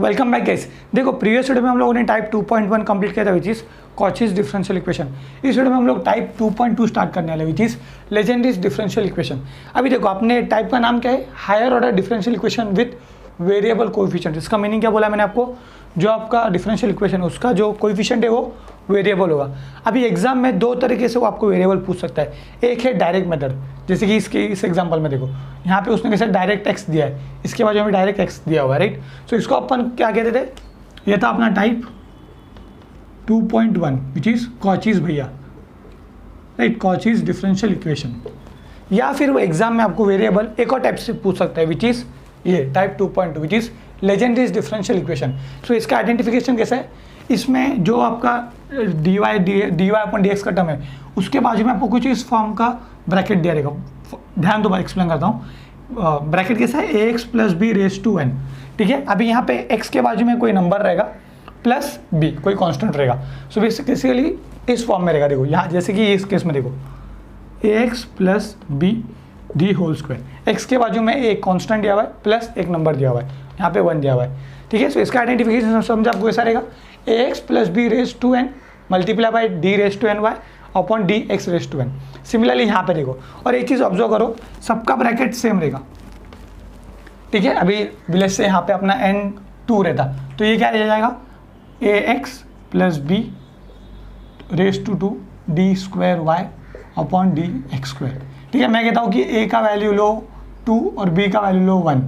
Welcome back guys. देखो previous video में हम लोगों ने टाइप 2.1 कंप्लीट किया था which is Cauchy's differential equation. इस वीडियो में हम लोग टाइप 2.2 स्टार्ट करने वाले which is Legendre's differential equation. अभी देखो अपने टाइप का नाम क्या है, higher order differential equation with variable coefficient. इसका मीनिंग क्या बोला मैंने आपको, जो आपका डिफरेंशियल इक्वेशन उसका जो कोएफिशिएंट है वो वेरिएबल होगा। अभी एग्जाम में दो तरीके से वो आपको वेरिएबल पूछ सकता है। एक है डायरेक्ट मेथड, जैसे कि इस एग्जांपल में देखो यहाँ पे उसने कैसे डायरेक्ट एक्स दिया है, इसके बाद में डायरेक्ट एक्स दिया हुआ है, राइट। सो इसको अपन क्या कहते थे, ये था अपना टाइप 2.1 विच इज कॉचीज भैया, राइट, कॉचीज डिफरेंशियल इक्वेशन। या फिर वो एग्जाम में आपको वेरिएबल एक और टाइप से पूछ सकता है विच इज ये type 2.2 which is Legendre's differential equation. So इसका आइडेंटिफिकेशन कैसा है, इसमें जो आपका dy अपन dx का टर्म है उसके बाजू में आपको कुछ इस फॉर्म का ब्रैकेट दिया रहेगा। ध्यान दो, एक्सप्लेन करता हूँ। ब्रैकेट कैसा है, ax plus b raise to n, ठीक है। अभी यहाँ पे x के बाजू में कोई नंबर रहेगा प्लस b कोई कांस्टेंट रहेगा। सो बेसिकली इस फॉर्म में रहेगा। देखो यहाँ जैसे कि इस केस में देखो ax plus b the whole square, x के बाजू में एक कांस्टेंट दिया हुआ है प्लस एक नंबर दिया हुआ है, यहाँ पे 1 दिया हुआ है, ठीक है। सो इसका आइडेंटिफिकेशन समझा आपको ऐसा रहेगा, ax plus b raise to n multiply by d raise to n y upon d x raise to n. Similarly यहाँ पे देखो, और एक चीज़ ऑब्जर्व करो, सबका ब्रैकेट सेम रहेगा, ठीक है। अभी विलेज से यहाँ पे अपना n2 रहता तो ये क्या रह जाएगा, ax plus b raise to 2 d square y upon d x square, ठीक है। मैं कहता हूँ कि a का वैल्यू लो 2 और b का वैल्यू लो 1,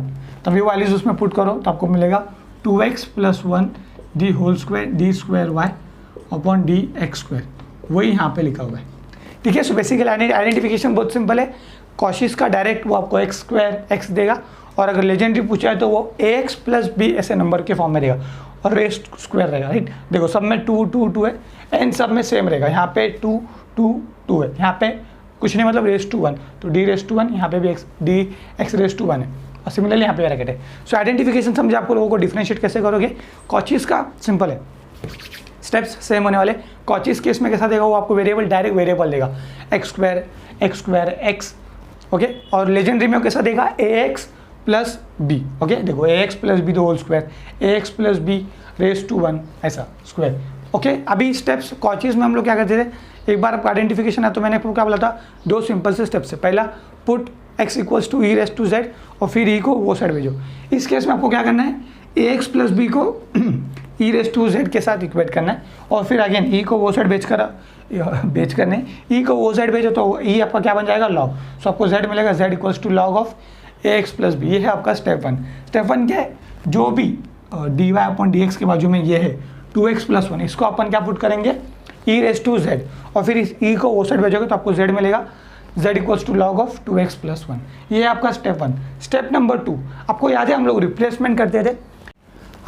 तब ये वैल्यूज उसमें पुट करो तो आपको मिलेगा 2x plus 1 the whole square d square y upon d x square, वही यहाँ पे लिखा हुआ है, ठीक है। सो बेसिकली आइडेंटिफिकेशन बहुत सिंपल है। कॉशिस का डायरेक्ट वो आपको एक्स स्क्वायर एक्स देगा, और अगर लेजेंडरी पूछा है तो वो ax प्लस बी ऐसे नंबर के फॉर्म में रहेगा और रेस्ट स्क्वायर रहेगा, राइट। देखो सब में 2 2 2 है, एन सब में सेम रहेगा। यहाँ पे 2 2 2 है, यहाँ पे कुछ नहीं मतलब रेस्ट टू 1, तो डी रेस्ट टू 1, यहाँ पे भी x d x raise to 1 है, और सिमिलरली यहाँ पे ब्रैकेट है। सो आइडेंटिफिकेशन समझे आपको लोगों को डिफरेंशिएट कैसे करोगे। कॉचीज का सिंपल है, स्टेप्स सेम होने वाले। कॉचीज केस में कैसा देगा, वो आपको वेरिएबल डायरेक्ट वेरिएबल देगा, एक्स स्क्वायर एक्स, ओके। और लेजेंडरी में कैसा देगा, ax प्लस बी, ओके। देखो ax प्लस बी दो whole square, ax plus b raise to 1 ऐसा स्क्वायर, ओके। अभी स्टेप्स कॉचीज में हम लोग क्या करते थे, एक बार आपका आइडेंटिफिकेशन है तो मैंने आपको क्या बोला था, दो सिंपल से स्टेप्स है। पहला put x equals to e raise to z और फिर e को वो साइड भेजो। इस केस में आपको क्या करना है, ax प्लस बी को ई रेज टू जेड के साथ इक्वेट करना है, और फिर अगेन e को वो साइड भेज करने, e को वो साइड भेजो तो e आपका क्या बन जाएगा, लॉग। सो आपको z मिलेगा, z equals to log of ax plus b. ये है आपका स्टेप 1। स्टेप 1 क्या है, जो भी dy अपॉन dx के बाजू में ये है 2x प्लस 1, इसको अपन क्या पुट करेंगे, e रेज टू z, और फिर इस e को वो साइड भेजोगे तो आपको z मिलेगा, z equals to log of 2x plus 1। ये है आपका स्टेप 1। स्टेप नंबर 2, आपको याद है हम लोग रिप्लेसमेंट करते थे,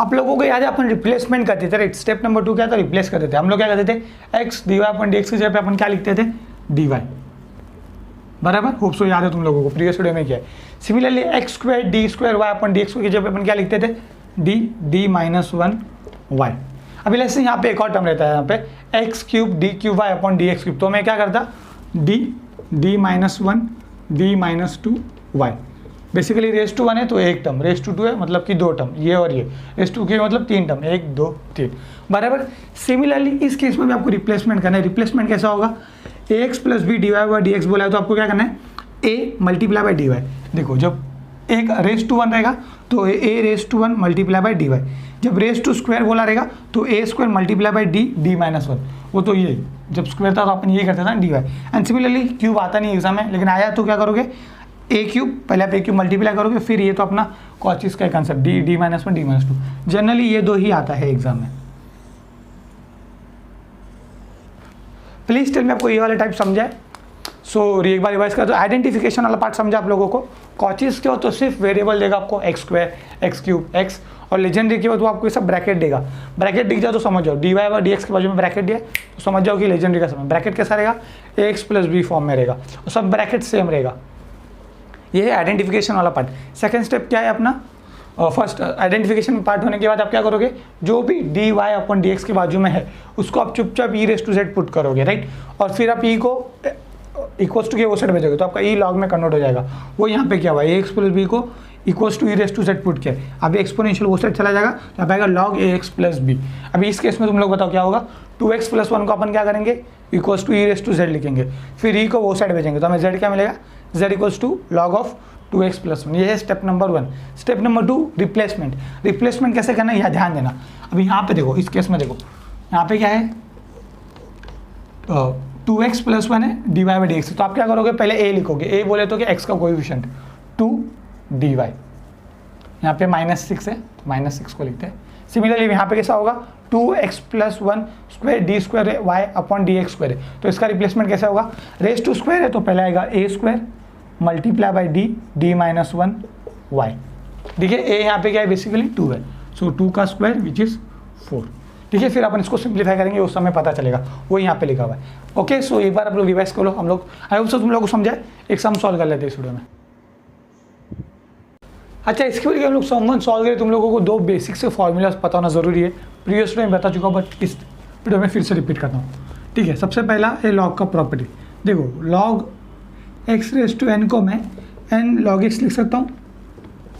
आप लोगों को याद है अपन रिप्लेसमेंट करते थे, राइट। स्टेप नंबर 2 क्या था, रिप्लेस करते थे। हम लोग क्या करते थे, x dy अपन dx की जगह पे अपन क्या लिखते थे, dy, बराबर। होप सो याद है तुम लोगों को, प्रीवियस वीडियो में क्या है। Similarly x square d square y अपन dx की जगह पे अपन क्या लिखते थे, डी माइनस 1 वाई। अभी जैसे यहाँ पे एक और टर्म रहता है, यहाँ पे x cube d cube y upon d x cube, तो मैं क्या करता, d minus 1 d minus 2 y. Basically raise to 1 है तो एक टर्म, रेस टू 2 है मतलब कि दो टर्म, ये और ये, रेस टू के मतलब 3 टर्म, 1 2 3, बराबर। सिमिलरली इस केस में भी आपको रिप्लेसमेंट करना है। रिप्लेसमेंट कैसा होगा, ax plus b d y by d x बोला है तो आपको क्या करना है, a multiply by d y. देखो जब एक रेस टू 1 रहेगा तो a raise to 1 multiply by d y, जब रेस टू स्क्वायर बोला रहेगा तो a square multiply by d minus 1, वो तो ये जब स्क्वायर था तो अपन ये करते थे d y. And similarly cube आता नहीं एग्जाम में, लेकिन आया तो क्या करोगे, ए क्यूब, पहले आप ए क्यूब मल्टीप्लाई करोगे, फिर ये तो अपना कॉचीज का concept D minus 1 d minus 2, generally ये दो ही आता है एग्जाम में। प्लीज टेल में आपको ये वाला टाइप समझाए। सो एक बार रिवाइज कर, तो आइडेंटिफिकेशन वाला पार्ट समझा आप लोगों को। कॉचीज के हो तो सिर्फ वेरिएबल देगा आपको x square x cube x, और लेजेंडरी के हो तो आपको ये सब ब्रैकेट देगा। ब्रैकेट दिख जाए तो समझ जाओ, डी वाई और डी एक्स के बाजू में ब्रैकेट दिया तो समझ जाओ कि लेजेंडरी का समय ब्रैकेट कैसा रहेगा, एक्स प्लस बी फॉर्म में रहेगा, और सब ब्रैकेट सेम रहेगा। ये है आइडेंटिफिकेशन वाला पार्ट। सेकेंड स्टेप क्या है अपना, फर्स्ट आइडेंटिफिकेशन पार्ट होने के बाद आप क्या करोगे, जो भी d y upon d x के बाजू में है उसको आप चुपचाप e raise to z put करोगे, राइट। और फिर आप ई को इक्वल्स टू के वो साइड भेजोगे तो आपका ई लॉग में कन्वर्ट हो जाएगा। वो यहाँ पे क्या हुआ, एक्स प्लस बी को equals to e raise to z put किया है, अभी एक्सपोनेंशियल वो साइड चला जाएगा तो यहाँ पे आएगा log ax प्लस बी। अभी इस केस में तुम लोग बताओ क्या होगा, 2x प्लस 1 को अपन क्या करेंगे, equals to e raise to z लिखेंगे, फिर ई को वो साइड भेजेंगे तो हमें जेड क्या मिलेगा, z equals to log of 2x plus 1। ये है step number 1। Step number 2 replacement. Replacement कैसे करना है यहाँ ध्यान देना। अभी यहाँ पे देखो, इस केस में देखो यहाँ पे क्या है, 2x प्लस 1 है, dy बाई डी एक्स। तो आप क्या करोगे, पहले a लिखोगे, a बोले तो कि x का कोएफिशिएंट 2 dy, यहाँ पे -6 है तो -6 को लिखते हैं। सिमिलरली यहाँ पे कैसा होगा, 2x plus 1 square d square y upon d x square है, तो इसका रिप्लेसमेंट कैसे होगा, रेस टू स्क्वायर है तो पहले आएगा a square multiply by d minus 1 y. देखिए a यहाँ पे क्या है, बेसिकली 2 है, सो 2 का स्क्वायर विच इज़ 4। ठीक है, फिर अपन इसको सिंप्लीफाई करेंगे, उस समय पता चलेगा, वो यहाँ पे लिखा हुआ है। ओके, सो एक बार आप लोग रिवाइज करो, हम लोग आई होप सो तुम लोग को समझाए। एक सम सॉल्व कर लेते हैं इस वीडियो में। अच्छा, इसके बाद हम लोग सम 1 सॉल्व करें, तुम लोगों को 2 बेसिक से फॉर्मूलाज पता होना जरूरी है। प्रीवियस में बता चुका हूँ बट इस वीडियो में फिर से रिपीट करता हूँ। ठीक है, सबसे पहला है लॉग का प्रॉपर्टी। देखो log x raise to n को मैं एन लॉग एक्स लिख सकता हूँ,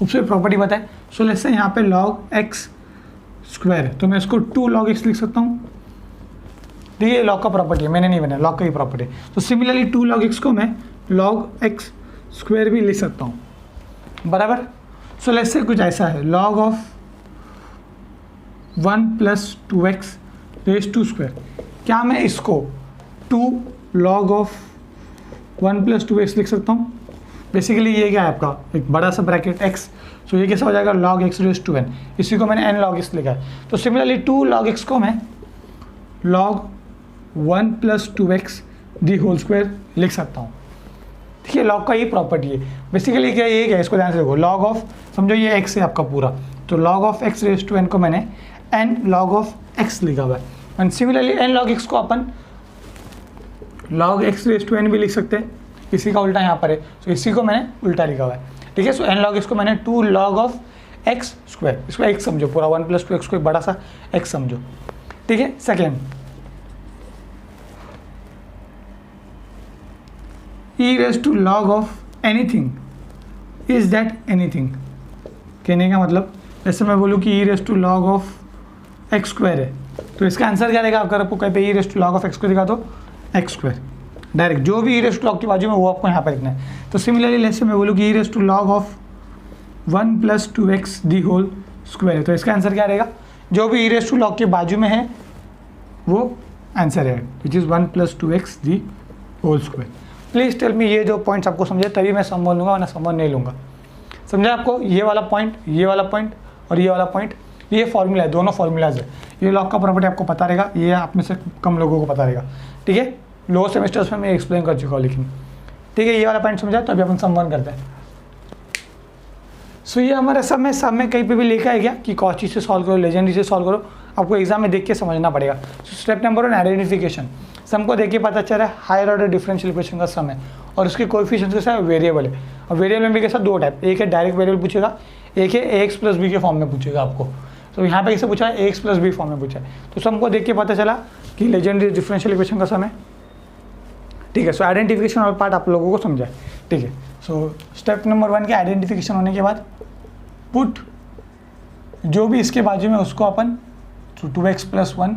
उससे प्रॉपर्टी बताए। सो लेट्स से यहाँ पे लॉग एक्स स्क्वायर है तो मैं इसको 2 लॉग एक्स लिख सकता हूँ। ठीक है, लॉग का प्रॉपर्टी है, मैंने नहीं बनाया, लॉग का ही प्रॉपर्टी। तो सिमिलरली 2 लॉग एक्स को मैं लॉग एक्स स्क्वायर भी लिख सकता हूँ, बराबर। सो लेट्स से कुछ ऐसा है, log of 1 plus 2x raise to square. क्या मैं इसको 2 लॉग ऑफ 1 प्लस 2x लिख सकता हूँ। बेसिकली ये क्या है आपका, एक बड़ा सा ब्रैकेट x, सो ये कैसा हो जाएगा, log x raise to n। इसी को मैंने n log x लिखा है। तो सिमिलरली 2 log x को मैं log 1 plus 2x the whole square लिख सकता हूँ। ठीक है, लॉग का ये प्रॉपर्टी है। बेसिकली क्या ये क्या है, इसको ध्यान से देखो, लॉग ऑफ, समझो ये x है आपका पूरा, तो log of x raise to n को मैंने n log ऑफ x लिखा हुआ है। And similarly n log x को अपन log x raise to n भी लिख सकते हैं, इसी का उल्टा यहाँ पर है, तो इसी को मैंने उल्टा लिखा हुआ है। ठीक है, सो n log x को मैंने 2 log ऑफ x स्क्वायर, इसको x समझो, पूरा 1 प्लस 2x को एक बड़ा सा x समझो। ठीक है, second e raise to log of anything is that anything. कहने का मतलब जैसे मैं बोलूँ कि e raise to log of x square है, तो इसका आंसर क्या रहेगा, अगर आपको कहीं पे e raise to log of x square दिखा तो x स्क्वायर डायरेक्ट, जो भी e रेस टू log की बाजू में वो आपको यहाँ पर लिखना है। तो सिमिलरली जैसे मैं बोलूँ कि e raise to log of 1 plus 2x the whole square है, तो इसका आंसर क्या रहेगा, जो भी e रेस टू log के बाजू में है वो आंसर है, which is 1 plus 2x the whole square. Please tell me, ये जो पॉइंट्स आपको समझे तभी मैं सम वन लूँगा, वरना सम वन नहीं लूँगा। समझा आपको, ये वाला पॉइंट, ये वाला पॉइंट और ये वाला पॉइंट, ये फॉर्मूला है, दोनों फॉर्मूलाज है। ये लॉग का प्रॉपर्टी आपको पता रहेगा, ये आप में से कम लोगों को पता रहेगा। ठीक है, लोअर सेमेस्टर्स में मैं एक्सप्लेन कर चुका हूँ, लेकिन ठीक है, ये वाला पॉइंट समझा, तो अभी अपन सम वन करते हैं। सो ये हमारे सब में कहीं पे भी लिखा है क्या कि कॉची से सॉल्व करो, लेजेंडरी से सॉल्व करो, आपको एग्जाम में देख के समझना पड़ेगा। So step number 1 identification. Sum को देख के पता चल रहा है हायर ऑर्डर डिफरेंशियल इक्वेशन का सम है और उसके कोएफिशिएंट्स कैसा है, वेरिएबल है। और वेरिएबल में भी कैसा 2 टाइप, एक है डायरेक्ट वेरिएबल पूछेगा, एक है ax प्लस बी के फॉर्म में पूछेगा आपको। तो यहाँ पे कैसे पूछा है, ax प्लस बी फॉर्म में पूछा है। तो सम को देख के पता चला कि लेजेंडरी डिफरेंशियल इक्वेशन का सम है। ठीक है, सो आइडेंटिफिकेशन वाला पार्ट आप लोगों को समझा है। ठीक है, सो स्टेप नंबर 1 के आइडेंटिफिकेशन होने के बाद पुट जो भी इसके बाजू में उसको अपन 2x plus 1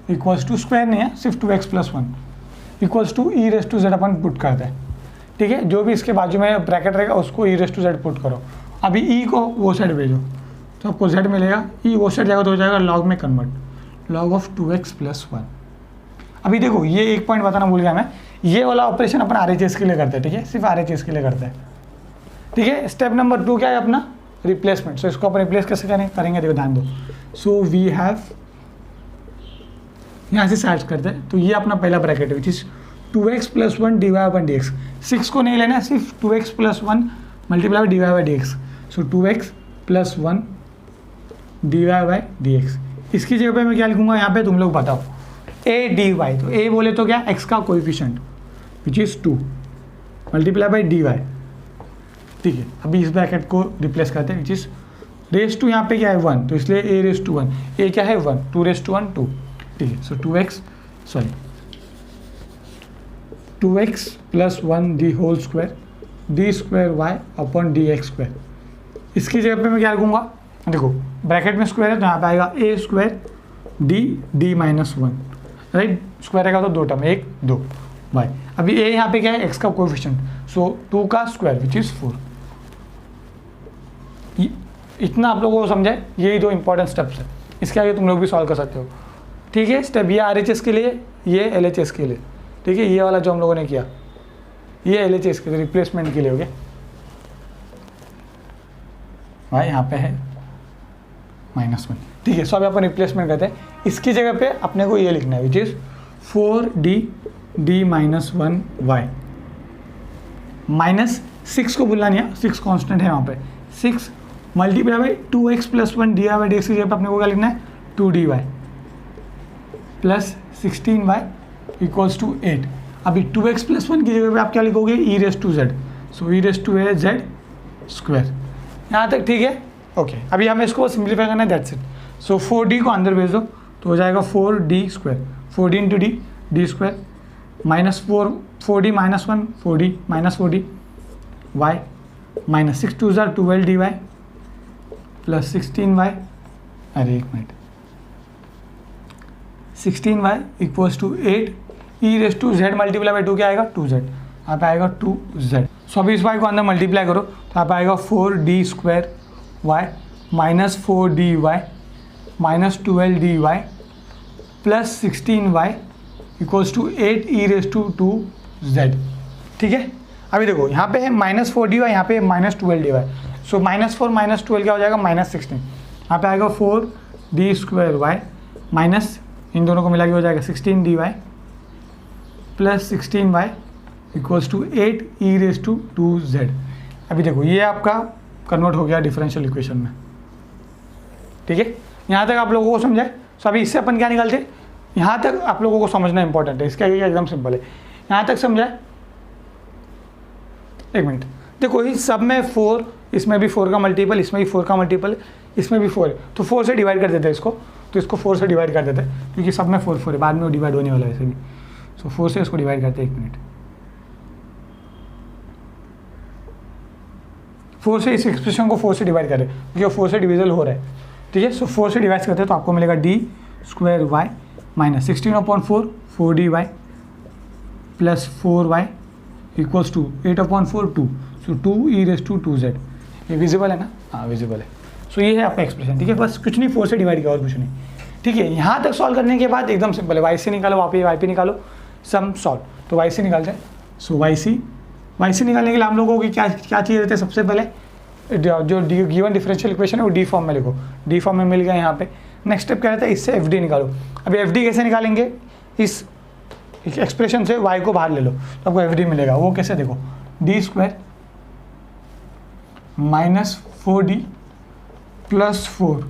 equals to, square नहीं है, सिर्फ 2x plus 1 equals to e raise to z अपन पुट करते हैं। ठीक है, जो भी इसके बाजू में ब्रैकेट रहेगा उसको ई रेस टू जेड पुट करो। अभी ई को वो साइड भेजो तो आपको जेड मिलेगा, ई वो साइड जाएगा तो हो जाएगा लॉग में convert, log of 2x plus 1। अभी देखो ये एक पॉइंट बताना भूल गया मैं, ये वाला ऑपरेशन अपन RHS के लिए करते हैं। ठीक है, सिर्फ RHS के लिए करते हैं। ठीक है, स्टेप नंबर 2 क्या है अपना, रिप्लेसमेंट। सो इसको अपन रिप्लेस कैसे करेंगे, देखो ध्यान दो। सो वी हैव, यहाँ से स्टार्ट करते हैं, तो ये अपना पहला ब्रैकेट है which is 2x plus 1 dy by d x. 6 को नहीं लेना है, सिर्फ 2x plus 1 multiply dy by d x. So 2x plus 1 dy by d x. इसकी जगह पे मैं क्या लिखूंगा, यहाँ पे तुम लोग बताओ, a dy। तो a बोले तो क्या, x का coefficient which is 2 multiply by dy। ठीक है, अभी इस ब्रैकेट को रिप्लेस करते हैं विच इज़ रेस टू, यहाँ पे क्या है 1, तो इसलिए a रेस टू 1, a क्या है 1, 2 रेस टू 1 2। ठीक है, so 2x plus 1 the whole square d square y upon d x square इसकी जगह पे मैं क्या लिखूँगा, देखो ब्रैकेट में स्क्वायर है तो यहाँ पे आएगा a square d minus one, right, square आएगा तो 2 टर्म, 1 2 वाई। अभी ए यहाँ पे क्या है, एक्स का कोएफिशिएंट, सो 2 का स्क्वायर विच इज़ 4। इतना आप लोगों को समझाए, यही 2 इंपॉर्टेंट स्टेप्स है, इसके आगे तुम लोग भी सॉल्व कर सकते हो। ठीक है, स्टेप ये RHS के लिए, ये LHS के लिए। ठीक है, ये वाला जो हम लोगों ने किया ये LHS के लिए, रिप्लेसमेंट के लिए हो गया भाई, यहाँ पे है -1। ठीक है, सो अभी अपन रिप्लेसमेंट करते हैं। इसकी जगह पे अपने को ये लिखना है which is 4d minus 1 Y, -6 को भूलना नहीं है, 6 कांस्टेंट है यहाँ पे, 6 multiply by 2x + 1 dy by dx की जगह पे अपने को क्या लिखना है 2dy plus 16y equals to 8। अभी 2x + 1 की जगह पे आप क्या लिखोगे e⁻z, सो e⁻z स्क्वायर। यहाँ तक ठीक है, ओके। अभी हमें इसको सिंप्लीफाई करना है, दैट्स इट। सो 4d को अंदर भेज दो तो हो जाएगा 4d square, 4d into D square, -4d - 1 4d -4d y -6 2 12 dy plus 16y, अरे एक minute, 16y equals to 8 e⁻z multiply by 2 क्या आएगा 2z, यहाँ पे आएगा 2z। सो अभी इस y को अंदर मल्टीप्लाई करो तो यहाँ पे आएगा 4d square y -4dy -12 dy plus 16y equals to 8 e⁻2z। ठीक है, अभी देखो यहाँ पे है -4dy, यहाँ पे -12 dy, सो -4 -12 क्या हो जाएगा -16, यहाँ पे आएगा 4d स्क्वायर y माइनस इन दोनों को मिला के हो जाएगा 16dy plus 16y equals to 8 e⁻2z। अभी देखो ये आपका कन्वर्ट हो गया डिफरेंशियल इक्वेशन में। ठीक है, यहाँ तक आप लोगों को समझाए। सो अभी इससे अपन क्या निकालते हैं, यहाँ तक आप लोगों को समझना इंपॉर्टेंट है, इसका ये एकदम सिंपल है, यहाँ तक समझाए। एक मिनट, देखो इस सब में 4, इसमें भी 4 का मल्टीपल, इसमें भी 4 का मल्टीपल, इसमें भी 4 है, तो 4 से डिवाइड कर देते हैं इसको, तो इसको 4 से डिवाइड कर देते हैं क्योंकि सब में 4 है, बाद में वो डिवाइड होने वाला है वैसे भी। सो 4 से इसको डिवाइड करते हैं, 1 मिनट, 4 से इस एक्सप्रेशन को 4 से डिवाइड करें क्योंकि 4 से डिविजल हो रहा है। ठीक है, सो 4 से डिवाइड करते हैं तो आपको मिलेगा d square y minus 16/4 4dy plus 4y equals to 8/4 2, so 2 e⁻2z। ये विजिबल है ना, हाँ विजिबल है। सो ये है आपका एक्सप्रेशन। ठीक है, बस कुछ नहीं, 4 से डिवाइड किया और कुछ नहीं। ठीक है, यहाँ तक सॉल्व करने के बाद एकदम सिंपल है, वाई सी निकालो, वाई पी निकालो, सम सॉल्व। तो वाई सी निकालते हैं। सो वाई सी निकालने के लिए हम लोगों की क्या चाहिए रहते हैं, सबसे पहले जो गिवन डिफरेंशियल इक्वेशन है वो डी फॉर्म में लिखो, डी फॉर्म में मिल गया यहाँ पे। नेक्स्ट स्टेप क्या रहता है, इससे एफ डी निकालो। अभी एफ डी कैसे निकालेंगे, इस एक्सप्रेशन से वाई को बाहर ले लो तो आपको एफ डी मिलेगा। वो कैसे, देखो D square -4d plus 4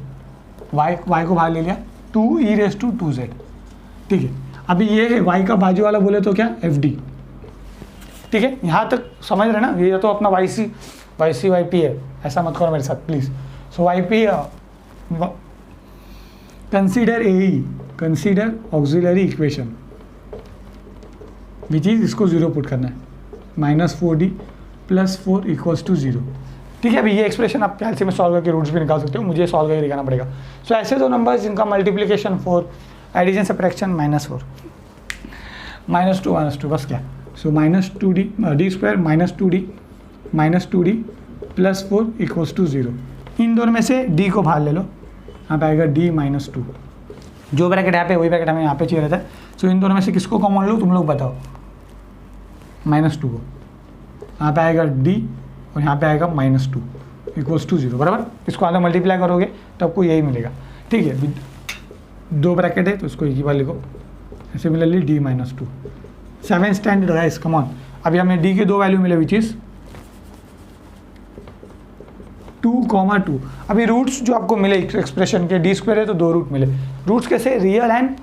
Y को बाहर ले लिया 2 e⁻2z। ठीक है, अभी ये है वाई का बाजू वाला बोले तो क्या एफ डी। ठीक है, यहाँ तक समझ रहे ना, ये तो अपना वाई सी वाई पी है, ऐसा मत करो मेरे साथ please. So y p consider auxiliary equation which is, इसको 0 पुट करना है, -4d प्लस 4 इक्वल्स टू 0। ठीक है, अभी ये एक्सप्रेशन आप कैलसी में सॉल्व करके रूट्स भी निकाल सकते हो, मुझे सॉल्व करके दिखाना पड़ेगा। सो ऐसे दो नंबर्स जिनका मल्टीप्लिकेशन 4, एडिशन सब्ट्रैक्शन -4, -2 बस क्या। So -2d d square -2d plus 4 equals to 0। इन दोनों में से d को बाहर ले लो, यहाँ पे आएगा d -2। जो ब्रैकेट यहाँ पे वही ब्रैकेट हमें यहाँ पे चाहिए रहता है। सो इन दोनों में से किसको कॉमन लो, तुम लोग बताओ, -2 को, यहाँ पे आएगा d और यहाँ पे आएगा -2 इक्वल्स टू 0, बराबर। इसको आधा मल्टीप्लाई करोगे तो आपको यही मिलेगा। ठीक है, 2 ब्रैकेट है तो इसको एक ही बार लिखो, similarly d -2। 7th standard guys, come on. अभी हमें d के 2 वैल्यू मिले विच इज 2, अभी रूट्स जो आपको मिले एक्सप्रेशन के, डी स्क्वायर है तो 2 रूट मिले। रूट्स कैसे, रियल एंड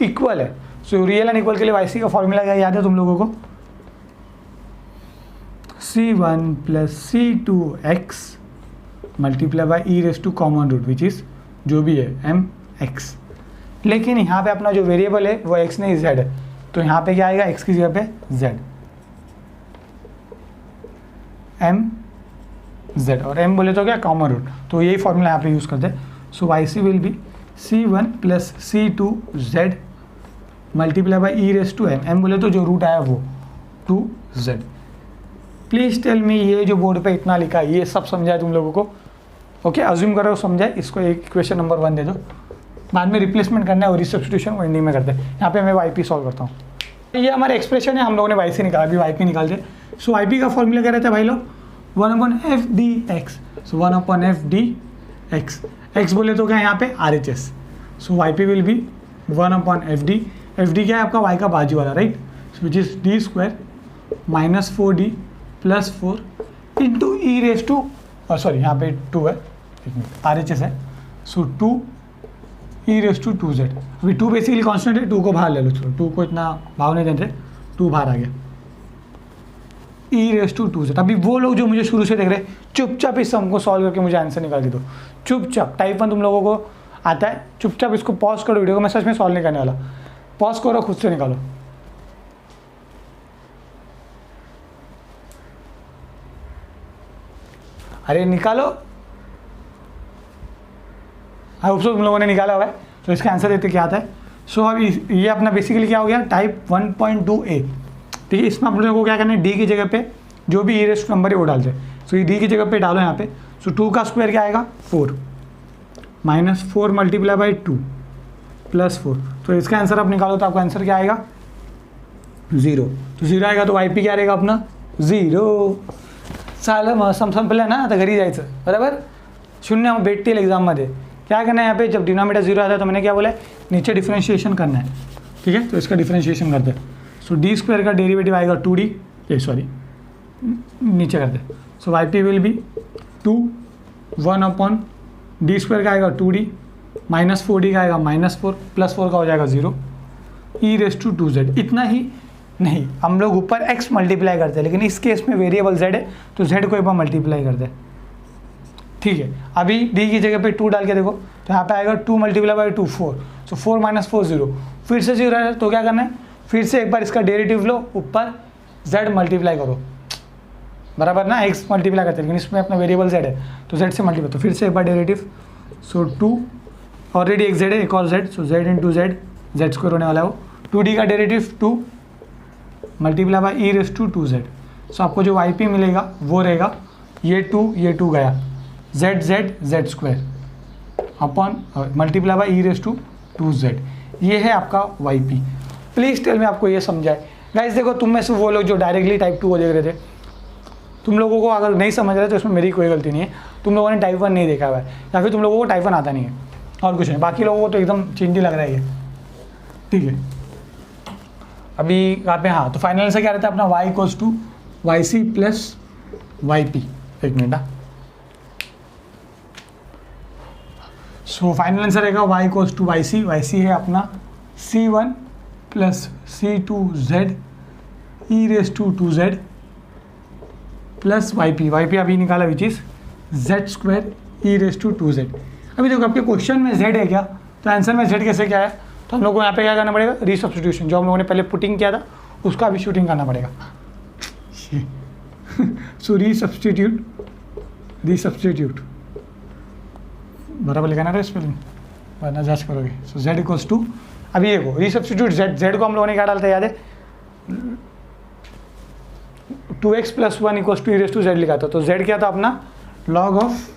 इक्वल है। सो रियल एंड इक्वल के लिए वाई सी का फॉर्मूला क्या याद है तुम लोगों को, c1 plus c2x multiply by e⁻2 common root which is जो भी है mx। लेकिन यहाँ पे अपना जो वेरिएबल है वो x नहीं z है, तो यहाँ पे क्या आएगा, x की जगह पे z, m z, और m बोले तो क्या कॉमन रूट, तो यही फॉर्मूला यहाँ पे यूज़ करते हैं. So yc will be c1 plus c2z multiply by e raise to m बोले तो जो रूट आया वो 2z. प्लीज़ टेल मी ये जो बोर्ड पे इतना लिखा है ये सब समझा है तुम लोगों को? ओके, अज्यूम करो समझा है. इसको एक इक्वेशन नंबर 1 दे दो, बाद में रिप्लेसमेंट करना है और रिसब्स्टिट्यूशन को एंडिंग में करते हैं. यहाँ पे मैं yp सॉल्व करता हूँ. ये हमारा एक्सप्रेशन है, हम लोगों ने y से निकाला, अभी yp निकालते हैं. सो yp का फॉर्मूला क्या रहता है भाई लोग? 1/f dx. सो 1/f dx, x बोले तो क्या है यहाँ पे RHS. So yp will B 1/f d. f d क्या है आपका? y का बाजू वाला, right? So which is d square minus 4d plus 4 into e raise to, sorry यहाँ पे 2 है, RHS है. So 2 e raise to 2z. अभी 2 बेसिकली कॉन्स्टेंट है, 2 को बाहर ले लो, चलो 2 को इतना भाव नहीं देते, 2 बाहर आ गया. ई रेस टू 2z. अभी वो लोग जो मुझे शुरू से देख रहे हैं, चुपचाप इस सम को सॉल्व करके मुझे आंसर निकाल के दो. चुपचाप, टाइप 1 तुम लोगों को आता है, चुपचाप इसको पॉज करो वीडियो को, मैं सच में सॉल्व नहीं करने वाला. पॉज करो, खुद से निकालो. अरे निकालो. आई होप सो तुम लोगों ने निकाला हुआ है. तो इसका आंसर देते क्या आता है? सो अब ये अपना बेसिकली क्या हो गया? Type 1.2a. ठीक है, इसमें आप लोगों को क्या करना है? डी की जगह पे जो भी ई रेस्ट नंबर है वो डालते हैं. सो ये डी की जगह पे डालो यहाँ पे. सो 2 का स्क्वायर क्या आएगा? 4 माइनस 4 मल्टीप्लाई बाई 2 प्लस 4. तो इसका आंसर आप निकालो तो आपका आंसर क्या आएगा? 0. तो 0 आएगा तो yp क्या रहेगा अपना? 0. साला संपलं आहे ना, आता घरी जायचं, बराबर. 0 भेटतील एक्झाममध्ये. क्या करना है यहाँ पे? जब डिनोमिनेटर 0 आता है तो मैंने क्या बोला है? नीचे डिफरेंशिएशन करना है. ठीक है, तो इसका डिफरेंशिएशन करते हैं. सो डी स्क्वायर का डेरिवेटिव आएगा 2d, सॉरी नीचे करते हैं. सो yp will B 2 1 D square का आएगा 2d माइनस 4d का आएगा -4 प्लस 4 का हो जाएगा 0 ई रेस टू 2z. इतना ही नहीं, हम लोग ऊपर x मल्टीप्लाई करते हैं, लेकिन इस केस में वेरिएबल z है तो z को एक बार मल्टीप्लाई करते हैं. ठीक है, अभी d की जगह पे 2 डाल के देखो तो यहाँ पे आएगा 2 मल्टीप्लाई बाई 2 4. So 4 minus 4 0. फिर से 0 है तो क्या करना है? फिर से एक बार इसका डेरिवेटिव लो, ऊपर z मल्टीप्लाई करो, बराबर ना. x मल्टीप्लाई करते हैं लेकिन इसमें अपना वेरिएबल z है तो z से मल्टीप्लाई. तो फिर से एक बार डेरिवेटिव. सो 2 ऑलरेडी एक z है, एक और z. So z into z, z square होने वाला है वो. 2d का derivative 2 multiply by e raise to 2z. So आपको जो yp मिलेगा वो रहेगा ये 2 गया, z square upon multiply by e raise to 2z. ये है आपका yp. प्लीज़ टेल में आपको ये समझाए. गाइस देखो, तुम में से वो लोग जो डायरेक्टली टाइप 2 को देख रहे थे, तुम लोगों को अगर नहीं समझ रहे तो इसमें मेरी कोई गलती नहीं है. तुम लोगों ने टाइप 1 नहीं देखा हुआ है, या फिर तुम लोगों को टाइप 1 आता नहीं है, और कुछ नहीं. बाकी लोगों को तो एकदम चिंटी लग रहा है ये. ठीक है, अभी यहाँ पे हाँ, तो फाइनल आंसर क्या रहता है अपना? y equals to y c plus y p. एक मिनट. सो फाइनल आंसर रहेगा y equals to y c है अपना c1 plus c2z e raise to 2z plus yp अभी निकाला which is z square e raise to 2z. अभी देखो आपके question में z है क्या, तो आंसर में z कैसे क्या है? तो हम लोग को यहाँ पे क्या करना पड़ेगा? रीसब्स्टिट्यूशन. जो हम लोगों ने पहले पुटिंग किया था उसका अभी शूटिंग करना पड़ेगा. सो रीसब्स्टिट्यूट बराबर लिखा ना रहा स्पेलिंग, वरना जज करोगे. सो z इक्वल्स टू, अभी देखो रीसब्स्टिट्यूट z को हम लोगों ने क्या डालता है याद है? 2x plus 1 equals to e raise to z लिखा था. तो z क्या था अपना? Log of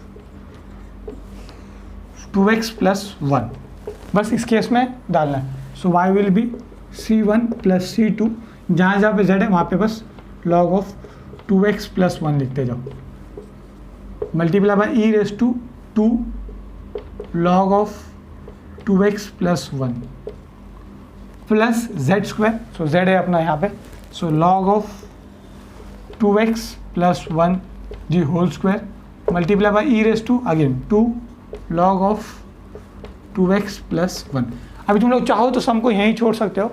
2x plus 1. बस इस केस में डालना है. So y will be c1 plus c2, जहाँ जहाँ पे z है वहाँ पे बस लॉग ऑफ 2x प्लस 1 लिखते जाओ, multiply by e raise to 2 log of 2x plus 1 plus z square. So z है अपना यहाँ पे. So log of 2x plus 1 जी whole square multiply by e raise to again 2 log of 2x plus 1. अभी तुम लोग चाहो तो सम को यहीं छोड़ सकते हो,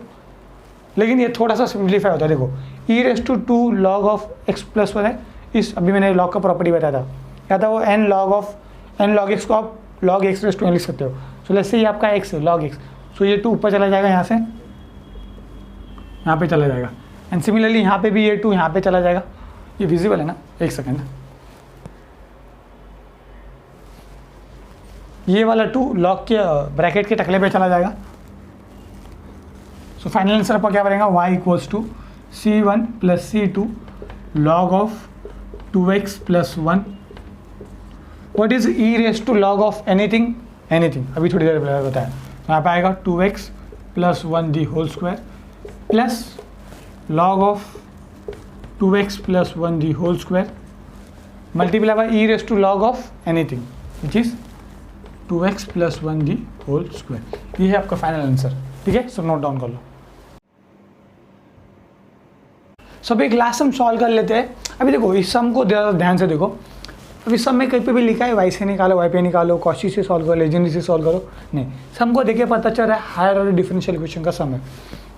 लेकिन ये थोड़ा सा सिंप्लीफाई होता है. देखो e raise to 2 log of x plus 1 है. इस अभी मैंने लॉग का प्रॉपर्टी बताया था, क्या था वो? n लॉग x को आप log x raise to n लिख सकते हो. सो लेट्स से ये आपका x है, लॉग x. सो ये 2 ऊपर चला जाएगा, यहाँ से यहाँ पे चला जाएगा. एंड सिमिलरली यहाँ पे भी ये 2 यहाँ पे चला जाएगा. ये विजिबल है ना? एक सेकेंड. ये वाला 2 लॉग के ब्रैकेट के टकले पे चला जाएगा। सो फाइनल आंसर आपका क्या बनेगा, y equals to c1 plus c2 log of 2x plus 1। What is e raise to log of anything, अभी थोड़ी देर पहले बताया। तो यहाँ पे आएगा 2x plus 1 the whole square plus log of 2x plus 1 the whole square multiply by e raise to log of anything which is 2x plus 1 the whole square. ये है आपका फाइनल आंसर, ठीक है। सो नोट डाउन कर लो। सब एक last sum solve कर लेते हैं। अभी देखो इस सम को ध्यान से देखो। अब इस सम में कहीं पे भी लिखा है y से निकालो, y पे निकालो, कॉची से सॉल्व करो, लेजेंडरी से सॉल्व करो, नहीं। सम को देखिए पता चल रहा है हायर ऑर्डर डिफरेंशियल इक्वेशन का सम है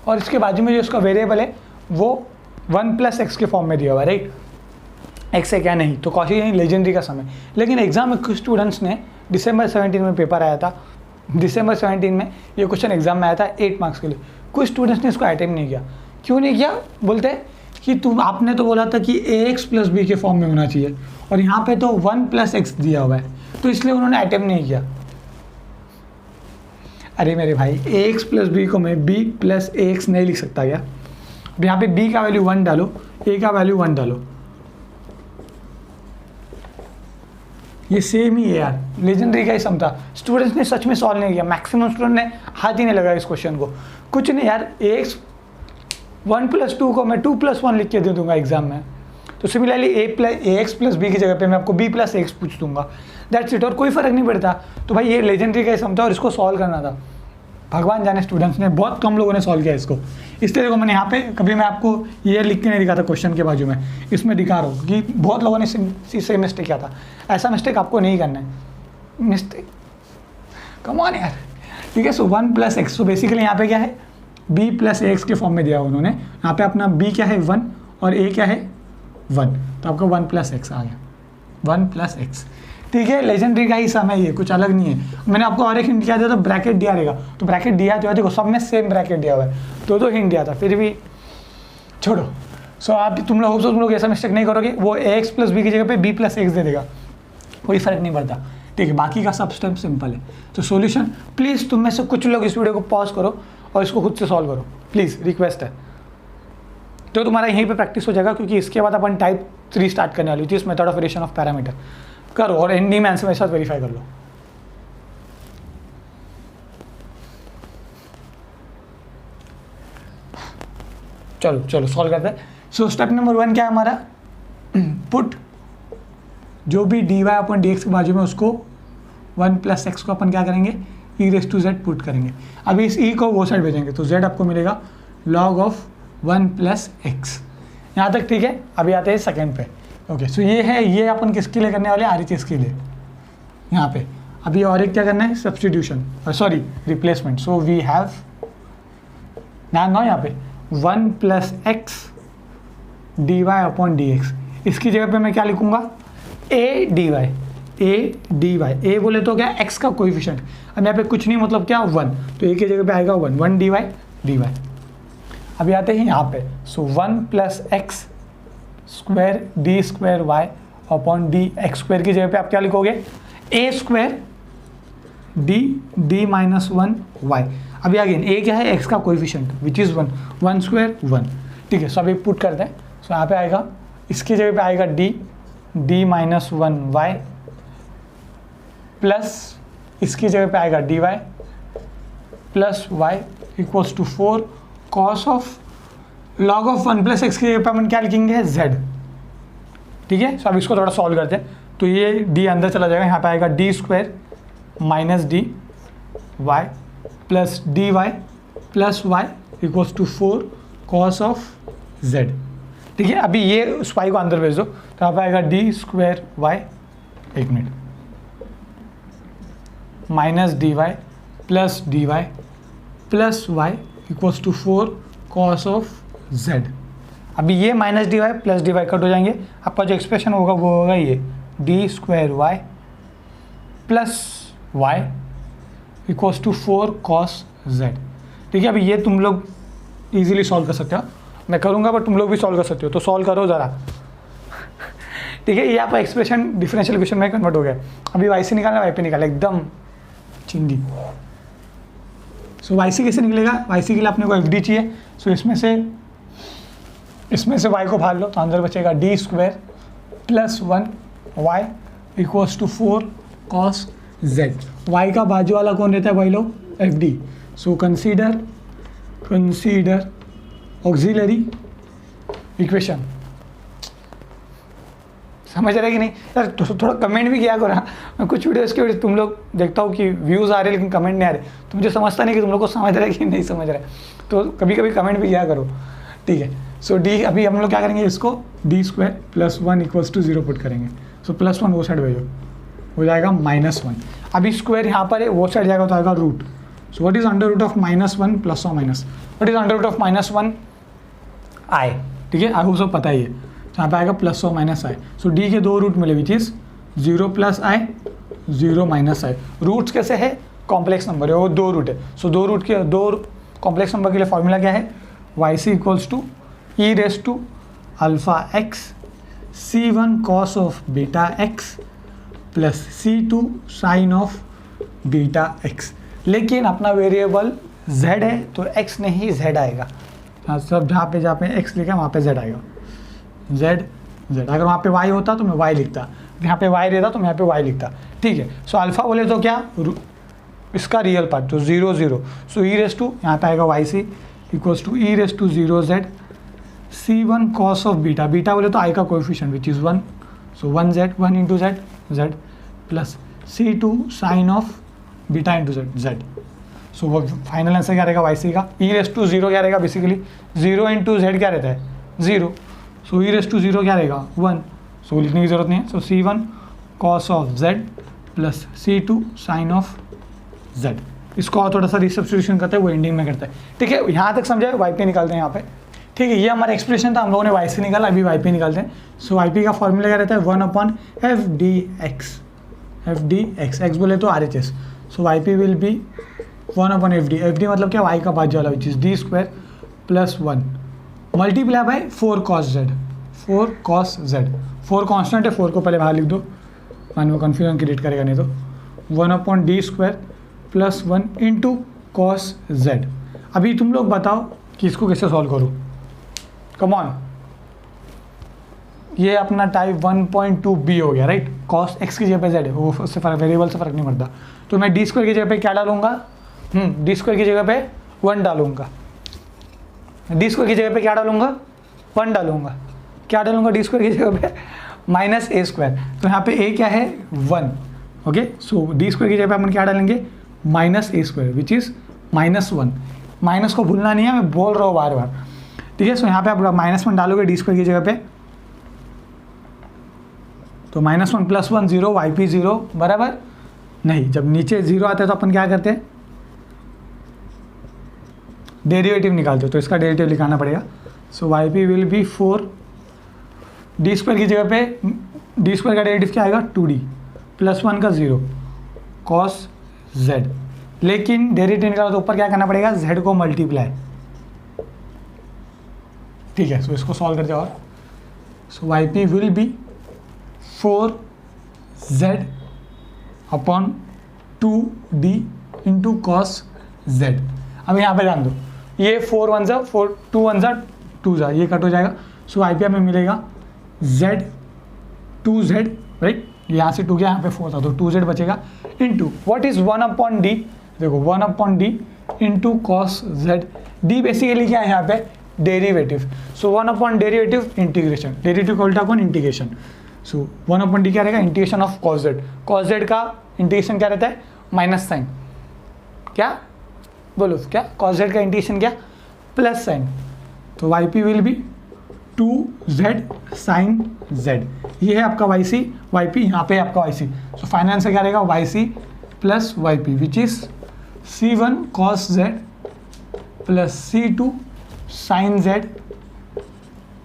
और इसके बाजू में जो इसका वेरिएबल है वो 1 प्लस एक्स के फॉर्म में दिया हुआ है, राइट। एक्स है क्या, नहीं, तो कॉची यानी लेजेंडरी का सम है। लेकिन एग्जाम में कुछ स्टूडेंट्स ने दिसंबर 17 में पेपर आया था, दिसंबर 17 में ये क्वेश्चन एग्जाम में आया था 8 मार्क्स के लिए। कुछ स्टूडेंट्स ने इसको अटेम्प्ट नहीं किया। क्यों नहीं किया, बोलते हैं कि आपने तो बोला था कि ax प्लस बी के फॉर्म में होना चाहिए और यहाँ पे तो 1 प्लस एक्स दिया हुआ है, तो इसलिए उन्होंने अटेम्प्ट नहीं किया। अरे मेरे भाई ax प्लस बी को मैं b प्लस ax नहीं लिख सकता क्या। अब यहाँ पे b का वैल्यू 1 डालो, a का वैल्यू 1 डालो, ये सेम ही है यार, लेजेंडरी का ही सम था। स्टूडेंट्स ने सच में सॉल्व नहीं किया, मैक्सिमम स्टूडेंट ने हाथ ही नहीं लगाया इस क्वेश्चन को। कुछ नहीं यार, ax 1 प्लस 2 को मैं 2 प्लस 1 लिख के दे दूंगा एग्जाम में। तो सिमिलरली ax प्लस बी की जगह पे मैं आपको b प्लस एक्स पूछ दूंगा, दैट्स इट, और कोई फर्क नहीं पड़ता। तो भाई ये लेजेंडरी का ही सम था और इसको सॉल्व करना था। भगवान जाने स्टूडेंट्स ने, बहुत कम लोगों ने सॉल्व किया इसको। इसलिए देखो मैंने यहाँ पे कभी मैं आपको ये लिख के नहीं दिखा था क्वेश्चन के बाजू में, इसमें दिखा रहा हूँ कि बहुत लोगों ने सेम मिस्टेक किया था। ऐसा मिस्टेक आपको नहीं करना है, मिस्टेक कम ऑन यार, ठीक है। So 1 plus x, so basically यहाँ पे क्या है, b प्लस एक्स के फॉर्म में दिया उन्होंने। यहाँ पे अपना b क्या है 1 और a क्या है 1, तो आपका 1 प्लस एक्स आ गया, 1 प्लस एक्स, ठीक है। लेजेंडरी का ही सम है ये, कुछ अलग नहीं है। मैंने आपको और एक हिंट दिया था, तो ब्रैकेट दिया रहेगा, तो ब्रैकेट दिया जो है देखो सब में सेम ब्रैकेट दिया हुआ है, दो हिंट दिया था, फिर भी छोड़ो। सो आप तुम लोग ऐसा मिस्टेक नहीं करोगे, वो ax प्लस बी की जगह पे b प्लस एक्स दे देगा, कोई फर्क नहीं पड़ता, ठीक है। बाकी का सब स्टेप सिंपल है। तो सॉल्यूशन, प्लीज़ तुम में से कुछ लोग इस वीडियो को पॉज करो और इसको खुद से सॉल्व करो, प्लीज़, रिक्वेस्ट है। तो तुम्हारा यहीं पे प्रैक्टिस हो जाएगा, क्योंकि इसके बाद अपन टाइप 3 स्टार्ट करने वाली थी, इस method of variation of parameter करो और एंडी में आंसर मेरे साथ वेरीफाई कर लो। चलो सॉल्व करते हैं। सो स्टेप नंबर 1 क्या है हमारा, पुट जो भी dy अपन dx के बाजू में उसको 1 प्लस एक्स को अपन क्या करेंगे, e raise to z put करेंगे। अभी इस e को वो साइड भेजेंगे तो z आपको मिलेगा log ऑफ 1 प्लस एक्स। यहाँ तक ठीक है। अभी आते हैं सेकंड पे। ओके, सो ये है, ये अपन किसके लिए करने वाले, RHS के लिए यहाँ पे। अभी और एक क्या करना है, substitution, sorry replacement. So we have ध्यान दो यहाँ पे 1 plus x dy upon dx, इसकी जगह पे मैं क्या लिखूंगा, a dy, a बोले तो क्या, x का कोएफिशिएंट। अब यहाँ पे कुछ नहीं, मतलब क्या 1, तो a की जगह पे आएगा 1 dy। अभी आते हैं यहाँ पे, so 1 plus x square d square y upon d x square की जगह पे आप क्या लिखोगे, a square d minus 1 y. अभी अगेन a क्या है, x का कोएफिशिएंट विच इज़ 1 स्क्वायर 1, ठीक है। सो अभी पुट करते हैं। सो यहाँ पे आएगा, इसकी जगह पे आएगा डी माइनस 1 वाई प्लस इसकी जगह पे आएगा dy plus y equals to 4 cos of log of 1 plus x की जगह पे अपन क्या लिखेंगे, z, ठीक है। सो अब इसको थोड़ा सॉल्व करते हैं। तो ये d अंदर चला जाएगा, यहाँ पे आएगा d square minus d y plus d y plus y equals to 4 cos of z, ठीक है। अभी ये उस वाई को अंदर भेज दो, तो यहाँ पे आएगा डी स्क्वायर वाई, एक minute, minus d y plus y equals to 4 cos of z। अभी ये minus d y plus d y cut हो जाएंगे, आपका जो एक्सप्रेशन होगा वो होगा ये d square y plus y equals to 4 cos z, ठीक है। अभी ये तुम लोग इजीली सॉल्व कर सकते हो, मैं करूँगा बट तुम लोग भी सॉल्व कर सकते हो, तो सॉल्व करो ज़रा, ठीक है। ये आपका एक्सप्रेशन डिफरेंशियल इक्वेशन में कन्वर्ट हो गया। अभी वाई से निकालना, वाई पे निकाला, एकदम चिंदी। सो वाई सी कैसे निकलेगा, वाई सी के लिए अपने को एफ डी चाहिए। सो इसमें से y को भाग लो तो अंदर बचेगा d square plus 1 y equals to 4 cos z। y का बाजू वाला कौन रहता है भाई लोग, F D. So consider auxiliary equation. समझ रहे कि नहीं यार, तो थोड़ा कमेंट भी किया करो। मैं कुछ वीडियोस के तुम लोग देखता हूँ कि व्यूज़ आ रहे लेकिन कमेंट नहीं आ रहे, तो मुझे समझता नहीं कि तुम लोग को समझ रहे कि नहीं समझ रहे, तो कभी कभी कमेंट भी किया करो, ठीक है। सो डी अभी हम लोग क्या करेंगे, इसको d square plus 1 equals to 0 put करेंगे। सो प्लस 1 वो साइड भेजो, हो जाएगा -1। अभी स्क्वायर यहाँ पर है, वो साइड जाएगा तो आएगा root. So what is under root of -1 plus और minus, what is under root of -1 i, ठीक है, आपको सब पता ही है। तो यहाँ पे आएगा प्लस और माइनस आई। सो डी के 2 रूट मिले which is 0 plus i 0 minus i. Roots कैसे है, कॉम्प्लेक्स नंबर है, वो 2 रूट है। सो 2 रूट के 2 कॉम्प्लेक्स नंबर के लिए फॉर्मूला क्या है, y c equals to e raise to alpha x C1 cos of beta x plus C2 sine of beta x. लेकिन अपना वेरिएबल z है तो x नहीं z आएगा। हाँ, सब जहाँ पे x लिखा है वहाँ पे z आएगा, z। अगर वहाँ पे y होता तो मैं y लिखता, यहाँ पे y रहता तो मैं यहाँ पे y लिखता, ठीक है। सो अल्फा बोले तो क्या, इसका रियल पार्ट तो 0 0। सो ई रेस टू यहाँ पे आएगा y c equals to e raise to 0z C1 cos of beta, beta बोले तो आई का coefficient which is 1। So 1z 1 into z plus C2 sine of beta into z। So वो final answer क्या रहेगा y सी का, ई raise to 0 क्या रहेगा, basically 0 into z क्या रहता है 0। सो ई रेस टू 0 क्या रहेगा 1। सो लिखने की जरूरत नहीं है। So C1 cos of z plus C2 sine of z। इसको और थोड़ा सा रिसब्स्टिट्यूशन करते हैं, वो एंडिंग में करता है, ठीक है। यहाँ तक समझाए, वाई पी निकालते हैं यहाँ पे, ठीक है। ये हमारा एक्सप्रेशन था, हम लोगों ने वाई सी निकाला, अभी वाई पी निकालते हैं। सो वाई पी का फॉर्मूला क्या रहता है, 1/f/d(x), x बोले तो RHS। So y p will be 1/f(d). f(d) मतलब क्या, y का बाजू वाला which is d square plus 1 multiply by 4 cos z। 4 cos z, 4 constant है, 4 को पहले बाहर लिख दो, मान वो कन्फ्यूजन क्रिएट करेगा नहीं तो। 1/d square plus 1 into cos z। अभी तुम लोग बताओ कि इसको कैसे सॉल्व करूँ, कम ऑन। ये अपना टाइप 1.2b हो गया, राइट। कॉस x की जगह पे z है, वो उससे फर्क, वेरिएबल से फ़र्क नहीं पड़ता। तो मैं डी स्क्वायर की जगह पे क्या डालूंगा, डी स्क्वायर की जगह पे 1 डालूंगा। डी स्क्वायर की जगह पे क्या डालूंगा, 1 डालूंगा। क्या डालूंगा डी स्क्वायर की जगह पे, -a स्क्वायर। तो यहाँ पे a क्या है 1, ओके। सो डी स्क्वायर की जगह पे अपन क्या डालेंगे, -a square which is -1। Minus को भूलना नहीं है, मैं बोल रहा हूँ बार बार, ठीक है। सो यहाँ पे आप -1 डालोगे डी स्क्वायर की जगह पे, तो -1 प्लस 1 0, वाई पी 0 बराबर नहीं। जब नीचे 0 आता है तो अपन क्या करते हैं, डेरिवेटिव निकालते हो, तो इसका डेरिवेटिव लिखाना पड़ेगा। So y p will be 4, d square की जगह पे डी स्क्वायर का डेरिवेटिव क्या आएगा 2d प्लस 1 का 0 कॉस z। लेकिन डेरिवेटिव निकालो तो ऊपर क्या करना पड़ेगा, z को मल्टीप्लाई, ठीक है। सो इसको सॉल्व कर जाओ। So y p will be 4z upon 2d into cos z। अब यहाँ पे ध्यान दो, ये 4 1 जा 4 2 1 जा 2 जा, ये कट हो जाएगा। सो आई पी में मिलेगा z 2z, राइट। यहाँ से 2 गया, यहाँ पे 4 था तो 2z बचेगा इंटू व्हाट इज 1/d। देखो 1/d into cos z। d basically क्या है यहाँ पे, derivative. So 1 derivative integration, derivative का उल्टा कौन, इंटीग्रेशन। सो 1/d क्या रहेगा, integration of cos z। Cos z का इंटीग्रेशन क्या रहता है, माइनस साइन, क्या बोलो क्या, कॉस z का इंटीग्रेशन क्या, प्लस साइन। तो y p will be 2z sine z। ये है आपका वाई सी, वाई पी यहाँ पे आपका y c. So final answer क्या रहेगा, y c plus y p which is C1 cos z plus C2 sine z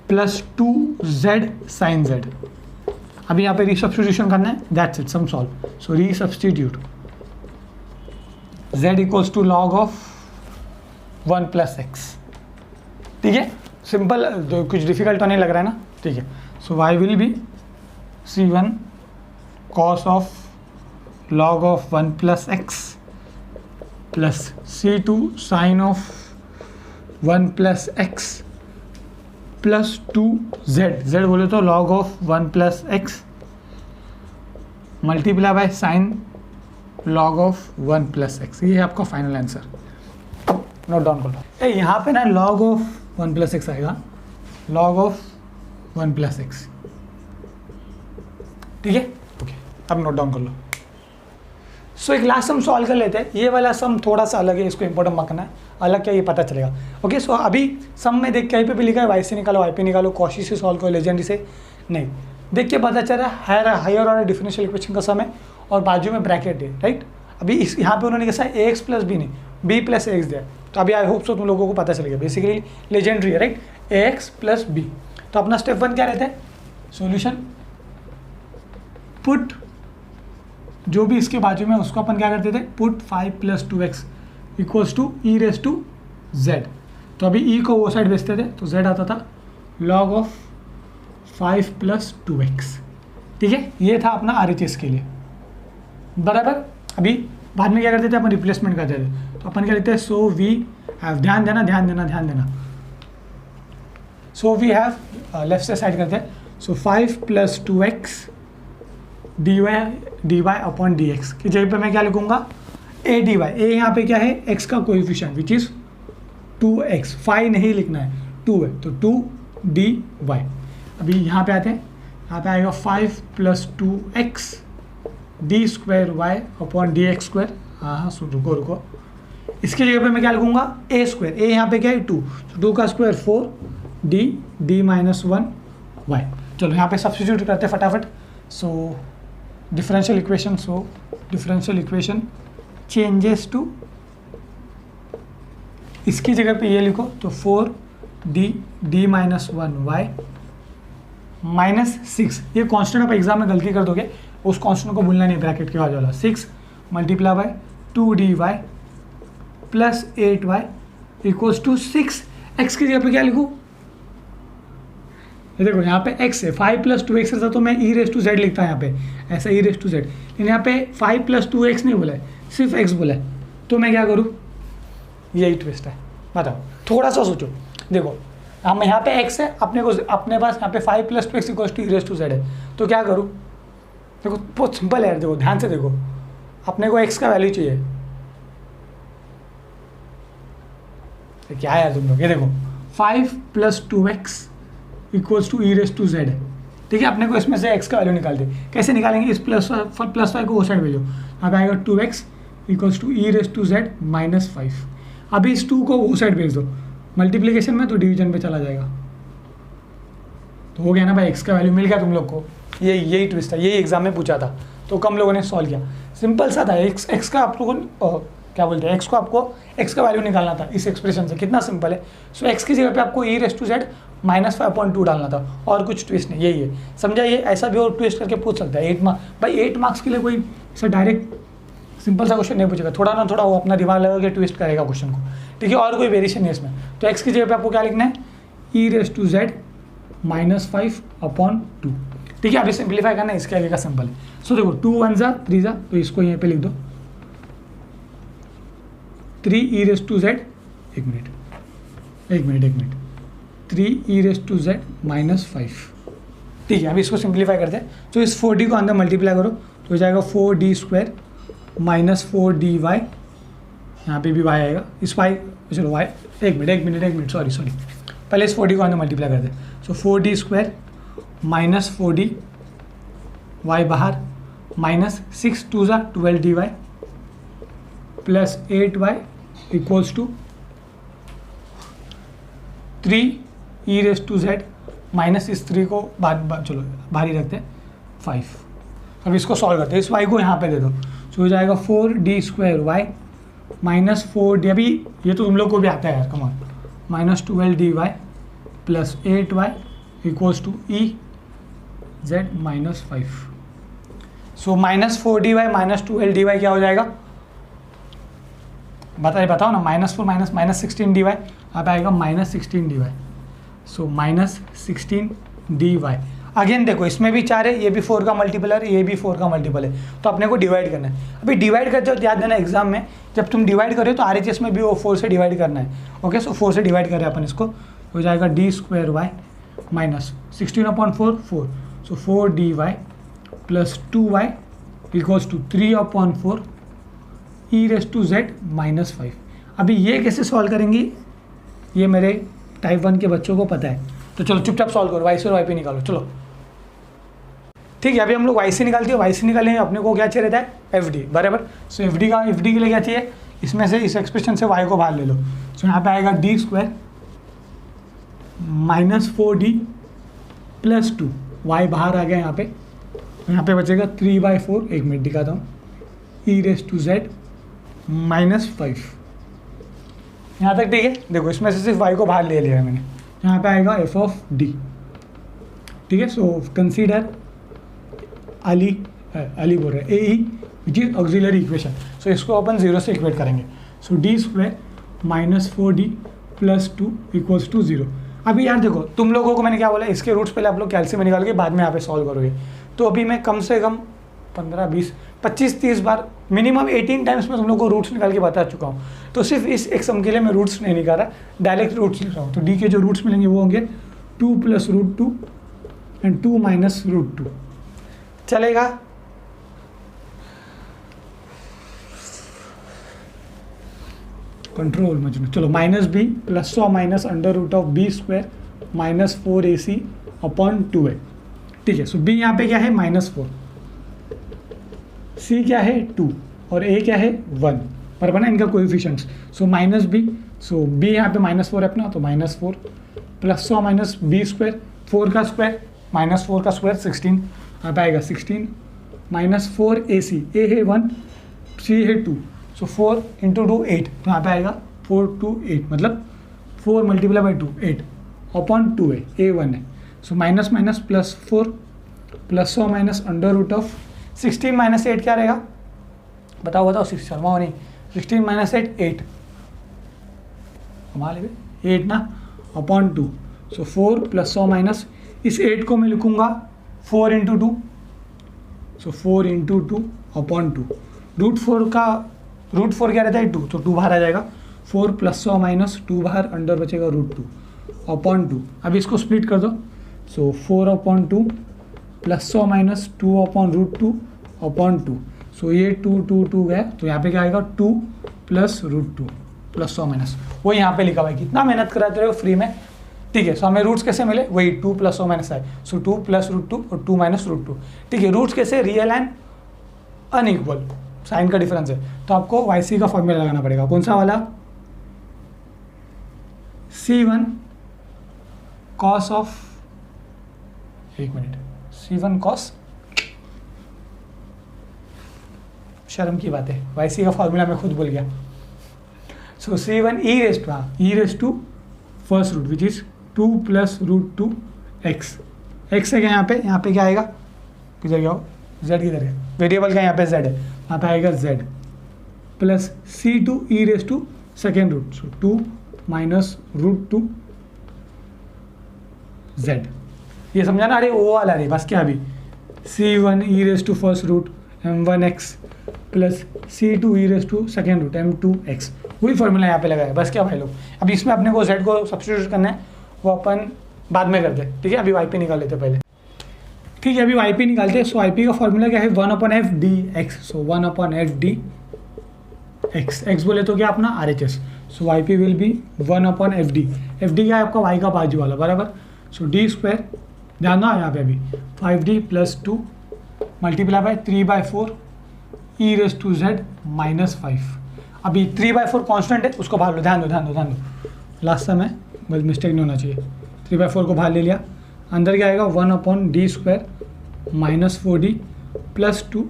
plus 2z sine z। अभी यहाँ पे रिसब्स्टिट्यूशन करना है, that's it, sum solve. So resubstitute z equals to log of 1 plus x, ठीक है। Simple, कुछ difficult तो नहीं लग रहा है ना, ठीक है। So y will be C1 cos of log of 1 plus x plus C2 sine of 1 plus x plus 2z, z बोले तो log of 1 plus x multiply by sine log of 1 plus x. ये है आपका final answer, note down कर लो। यहाँ पे ना log of 1 plus x आएगा, लॉग ऑफ 1 प्लस एक्स, ठीक है, ओके, अब नोट डाउन कर लो। सो एक लास्ट सम सॉल्व कर लेते हैं। ये वाला सम थोड़ा सा अलग है, इसको इंपॉर्टेंट रखना है, अलग क्या ये पता चलेगा। ओके, सो अभी सम में देख के पे भी लिखा है वाई से निकालो, वाई पे निकालो, कॉशी से सॉल्व करो, लेजेंडरी से नहीं, देख के पता चल रहा है हायर ऑर्डर डिफरेंशियल इक्वेशन का सम है और बाजू में ब्रैकेट है, राइट। अभी इस यहाँ पे उन्होंने कैसा है ए एक्स प्लस बी नहीं, बी प्लस एक्स दिया, तो अभी आई होप सो तुम लोगों को पता चलेगा, बेसिकली लेजेंडरी है, राइट, ए एक्स प्लस बी। तो अपना स्टेप 1 क्या रहता है, सॉल्यूशन, पुट जो भी इसके बाजू में उसको अपन क्या करते थे, put 5 plus 2x equals to e raise to z. तो अभी ई को वो साइड भेजते थे तो z आता था log ऑफ 5 प्लस 2x, ठीक है, ये था अपना RHS के लिए, बराबर। अभी बाद में क्या करते थे अपन, रिप्लेसमेंट करते थे, तो अपन क्या लिखते हैं, सो वी हैव, ध्यान देना ध्यान देना ध्यान देना, सो वी हैव लेफ्ट से साइड करते हैं, सो 5 plus 2x dy upon dx की जगह पे मैं क्या लिखूंगा, a dy, a यहाँ पे क्या है, x का कोएफिशिएंट विच इज 2x, 5 नहीं लिखना है, 2 है, तो 2 dy। अभी यहाँ पे आते हैं, यहाँ पे आएगा 5 plus 2x d square y upon d x square, हाँ सुन, रुको रुको, इसकी जगह पे मैं क्या लिखूंगा, a स्क्वायर, a यहाँ पे क्या है 2, तो 2 का स्क्वायर 4 d माइनस 1 y। चलो यहाँ पे सब्स्टिट्यूट करते हैं फटाफट। So differential equation, so differential equation changes to, इसकी जगह पे ये लिखो, तो 4d माइनस 1y माइनस 6, ये कांस्टेंट आप एग्जाम में गलती कर दोगे, उस कांस्टेंट को भूलना नहीं, ब्रैकेट के बाद वाला 6 multiply by 2dy plus 8y equals to 6, x की जगह पे क्या लिखूँ, ये देखो यहाँ पे x है, 5 प्लस 2x रहता तो मैं ई रेस टू जेड लिखता है यहाँ पे, ऐसा ई रेस टू जेड, लेकिन यहाँ पे 5 प्लस 2x नहीं बोला है, सिर्फ x बोला है, तो मैं क्या करूँ, यही ट्विस्ट है, बताओ, थोड़ा सा सोचो। देखो हम यहाँ पे x है, अपने पास यहाँ पे 5 plus 2x equals to e raise to z है, तो क्या करूँ, देखो बहुत सिंपल है, देखो ध्यान से देखो, अपने को x का वैल्यू चाहिए, तो क्या है यार तुम लोग, ये देखो 5 plus 2x equals to e raise to z है, ठीक है, अपने को इसमें से x का वैल्यू निकाल दे, कैसे निकालेंगे, इस प्लस वाई को वो साइड भेजो, यहाँ पे आएगा 2x equals to e raise to z minus 5। अभी इस 2 को वो साइड भेज दो मल्टीप्लिकेशन में, तो डिवीजन पे चला जाएगा, तो हो गया ना भाई, x का वैल्यू मिल गया तुम लोग को। यही ट्विस्ट था, यही एग्जाम में पूछा था, तो कम लोगों ने सॉल्व किया, सिंपल सा था, x का आप लोगों को क्या बोलते हैं, x को आपको x का वैल्यू निकालना था इस एक्सप्रेशन से, कितना सिंपल है। सो x की जगह पे आपको ई रेस टू जेड माइनस 5.2 डालना था, और कुछ ट्विस्ट नहीं, यही है, समझा। ये ऐसा भी और ट्विस्ट करके पूछ सकता है 8 मार्क्स, भाई 8 मार्क्स के लिए कोई ऐसा डायरेक्ट सिंपल सा क्वेश्चन नहीं पूछेगा, थोड़ा ना थोड़ा वो अपना दिमाग लगा के ट्विस्ट करेगा क्वेश्चन को, ठीक है, और कोई वेरिएशन नहीं है इसमें। तो x की जगह पे आपको क्या लिखना है, ई रेस टू जेड माइनस 5/2, ठीक है। अभी सिंप्लीफाई करना है, इसके आगे का सिंपल है। सो देखो 2 1 जा 3 जा, तो इसको यहाँ पे लिख दो 3 ई रेस टू जेड, एक minute 3 e raise to z minus 5, ठीक है। अभी इसको सिंप्लीफाई करते हैं, तो इस 4d को अंदर मल्टीप्लाई करो तो हो जाएगा 4d स्क्वायर माइनस 4dy, यहाँ पे भी y आएगा, इस y, चलो y, एक मिनट सॉरी, पहले इस 4d को अंदर मल्टीप्लाई करते हैं। So 4d square minus 4d, y बाहर, माइनस 6 2 जा 12dy plus 8y equals to 3 e raise to z minus इस 3 को चलो बाहर ही रखते हैं 5। अब इसको सॉल्व करते हैं, इस y को यहाँ पे दे दो, तो हो जाएगा 4d square y minus 4d, अभी ये तो तुम लोग को भी आता है यार, come on, minus 12dy plus 8y equals to e z minus 5। So minus 4dy minus 12dy क्या हो जाएगा, बताओ ना, -4 माइनस 16dy, अब आएगा -16dy, सो -16dy। अगेन देखो इसमें भी 4 है, ये भी 4 का मल्टीपल है, ये भी 4 का मल्टीपल है, तो अपने को डिवाइड करना है। अभी डिवाइड करते हो याद देना एग्जाम में जब तुम डिवाइड करो तो RHS में भी वो 4 से डिवाइड करना है। ओके, सो 4 से डिवाइड करें अपन इसको, हो जाएगा d² minus 16/4 4, so 4dy plus 2y equals to 3/4 e⁻z minus 5। अभी ये कैसे सॉल्व करेंगी ये मेरे टाइप 1 के बच्चों को पता है, तो चलो चुपचाप सॉल्व करो, y से और y पे निकालो। चलो ठीक है, अभी हम लोग y से निकालते हैं, y से निकालेंगे अपने को क्या चाहिए रहता है FD बराबर। सो FD के लिए क्या चाहिए, इसमें से इस एक्सप्रेशन से y को बाहर ले लो। सो यहाँ पे आएगा d² minus 4d plus 2, y बाहर आ गया यहाँ पे बचेगा 3/4, एक मिनट दिखाता हूँ, e⁻z माइनस 5। यहाँ तक ठीक है। देखो इसमें से सिर्फ y को बाहर ले लिया है मैंने, यहाँ पे आएगा f(d), ठीक है। सो कंसीडर अली बोल रहे हैं AE which is auxiliary equation. So इसको अपन 0 से इक्वेट करेंगे। So d² minus 4d plus 2 equals to 0। अभी यार देखो तुम लोगों को मैंने क्या बोला, इसके रूट्स पहले आप लोग कैल्शियम में निकाल के बाद में यहाँ पे सॉल्व करोगे। तो अभी मैं कम से कम 15, 20, 25, 30 बार मिनिमम 18 टाइम्स में तुम लोग को रूट्स निकाल के बता चुका हूँ। तो सिर्फ इस एक सम के लिए मैं रूट्स नहीं निकाल रहा, डायरेक्ट रूट्स लिख रहा हूँ। तो डी के जो रूट्स मिलेंगे वो होंगे 2 + √2 एंड 2 - √2। चलेगा। कंट्रोल मजनू। चलो -b plus / √b² minus 4ac/2a। ठीक है। सो b यहाँ पे क्या है -4, c क्या है 2 और a क्या है 1 पर बना इनका कोएफिशिएंट्स। सो -b, सो b यहाँ पे -4 है अपना, तो -4 प्लस / b², 4 का स्क्वायर माइनस 4 का स्क्वायर 16, यहाँ पे आएगा 16 माइनस 4ac, a है 1 c है 2, सो 4 × 2 8, तो यहाँ पे आएगा 4 2 8, मतलब 4 × 2 8/2a, a 1 है। So minus minus plus 4 plus / 16 - 8 क्या रहेगा, बताओ 6 शर्मा हो नहीं, 16 - 8 8 हमारे 8 ना /2। सो 4 प्लस इस 8 को मैं लिखूंगा 4 × 2, सो 4 × 2/2। √4 क्या रहता है 2, तो 2 बाहर आ जाएगा, 4 प्लस -2 बाहर, अंडर बचेगा √2/2। अब इसको स्प्लिट कर दो। सो 4/2 प्लस -2/√2/2। सो ये 2 2 2 गया, तो यहाँ पे क्या आएगा 2 + √2 प्लस वो यहाँ पे लिखा हुआ है। कितना मेहनत कराते रहे हो फ्री में। ठीक है। सो हमें रूट्स कैसे मिले, वही 2 + आए, सो 2 + √2 और 2 - √2। ठीक है। रूट्स कैसे, रियल एंड अनइक्वल, साइन का डिफरेंस है, तो आपको YC का फॉर्मूला लगाना पड़ेगा। कौन सा वाला, C1 cos ऑफ, एक मिनट, C1 cos, शर्म की बात है, YC का फॉर्मूला मैं खुद भूल गया। So C1 e⁻, first root which is 2 + √2x। x है क्या यहाँ पे क्या आएगा, किधर गया हो, z किधर है, वेरिएबल का यहाँ पे z है, यहाँ पे आएगा z plus C2 e⁻, second root, so 2 - √2z। ये समझा ना, अरे वो वाला अरे बस क्या, अभी C1 e⁻, first root m1x plus C2 e⁻, second root m2x। वही फॉर्मूला यहाँ पे लगाया, बस क्या भाई लोग। अभी इसमें अपने को z को सब्स्टिट्यूट करना है, वो अपन बाद में करते हैं। ठीक है, अभी yp निकाल लेते पहले। ठीक है, अभी yp निकालते हैं। सो yp का फॉर्मूला क्या है, 1/f dx। सो 1/f dx, x बोले तो क्या अपना RHS। So yp will B 1/f d। f d क्या है आपका y का बाजू वाला बराबर। सो d², ध्यान ना यहाँ पे अभी 5d + 2 × 3/4 e⁻z माइनस 5। अभी 3/4 कांस्टेंट है, उसको बाहर लो, ध्यान दो लास्ट समय बस मिस्टेक नहीं होना चाहिए। 3/4 को बाहर ले लिया, अंदर क्या आएगा 1/d² minus 4d plus 2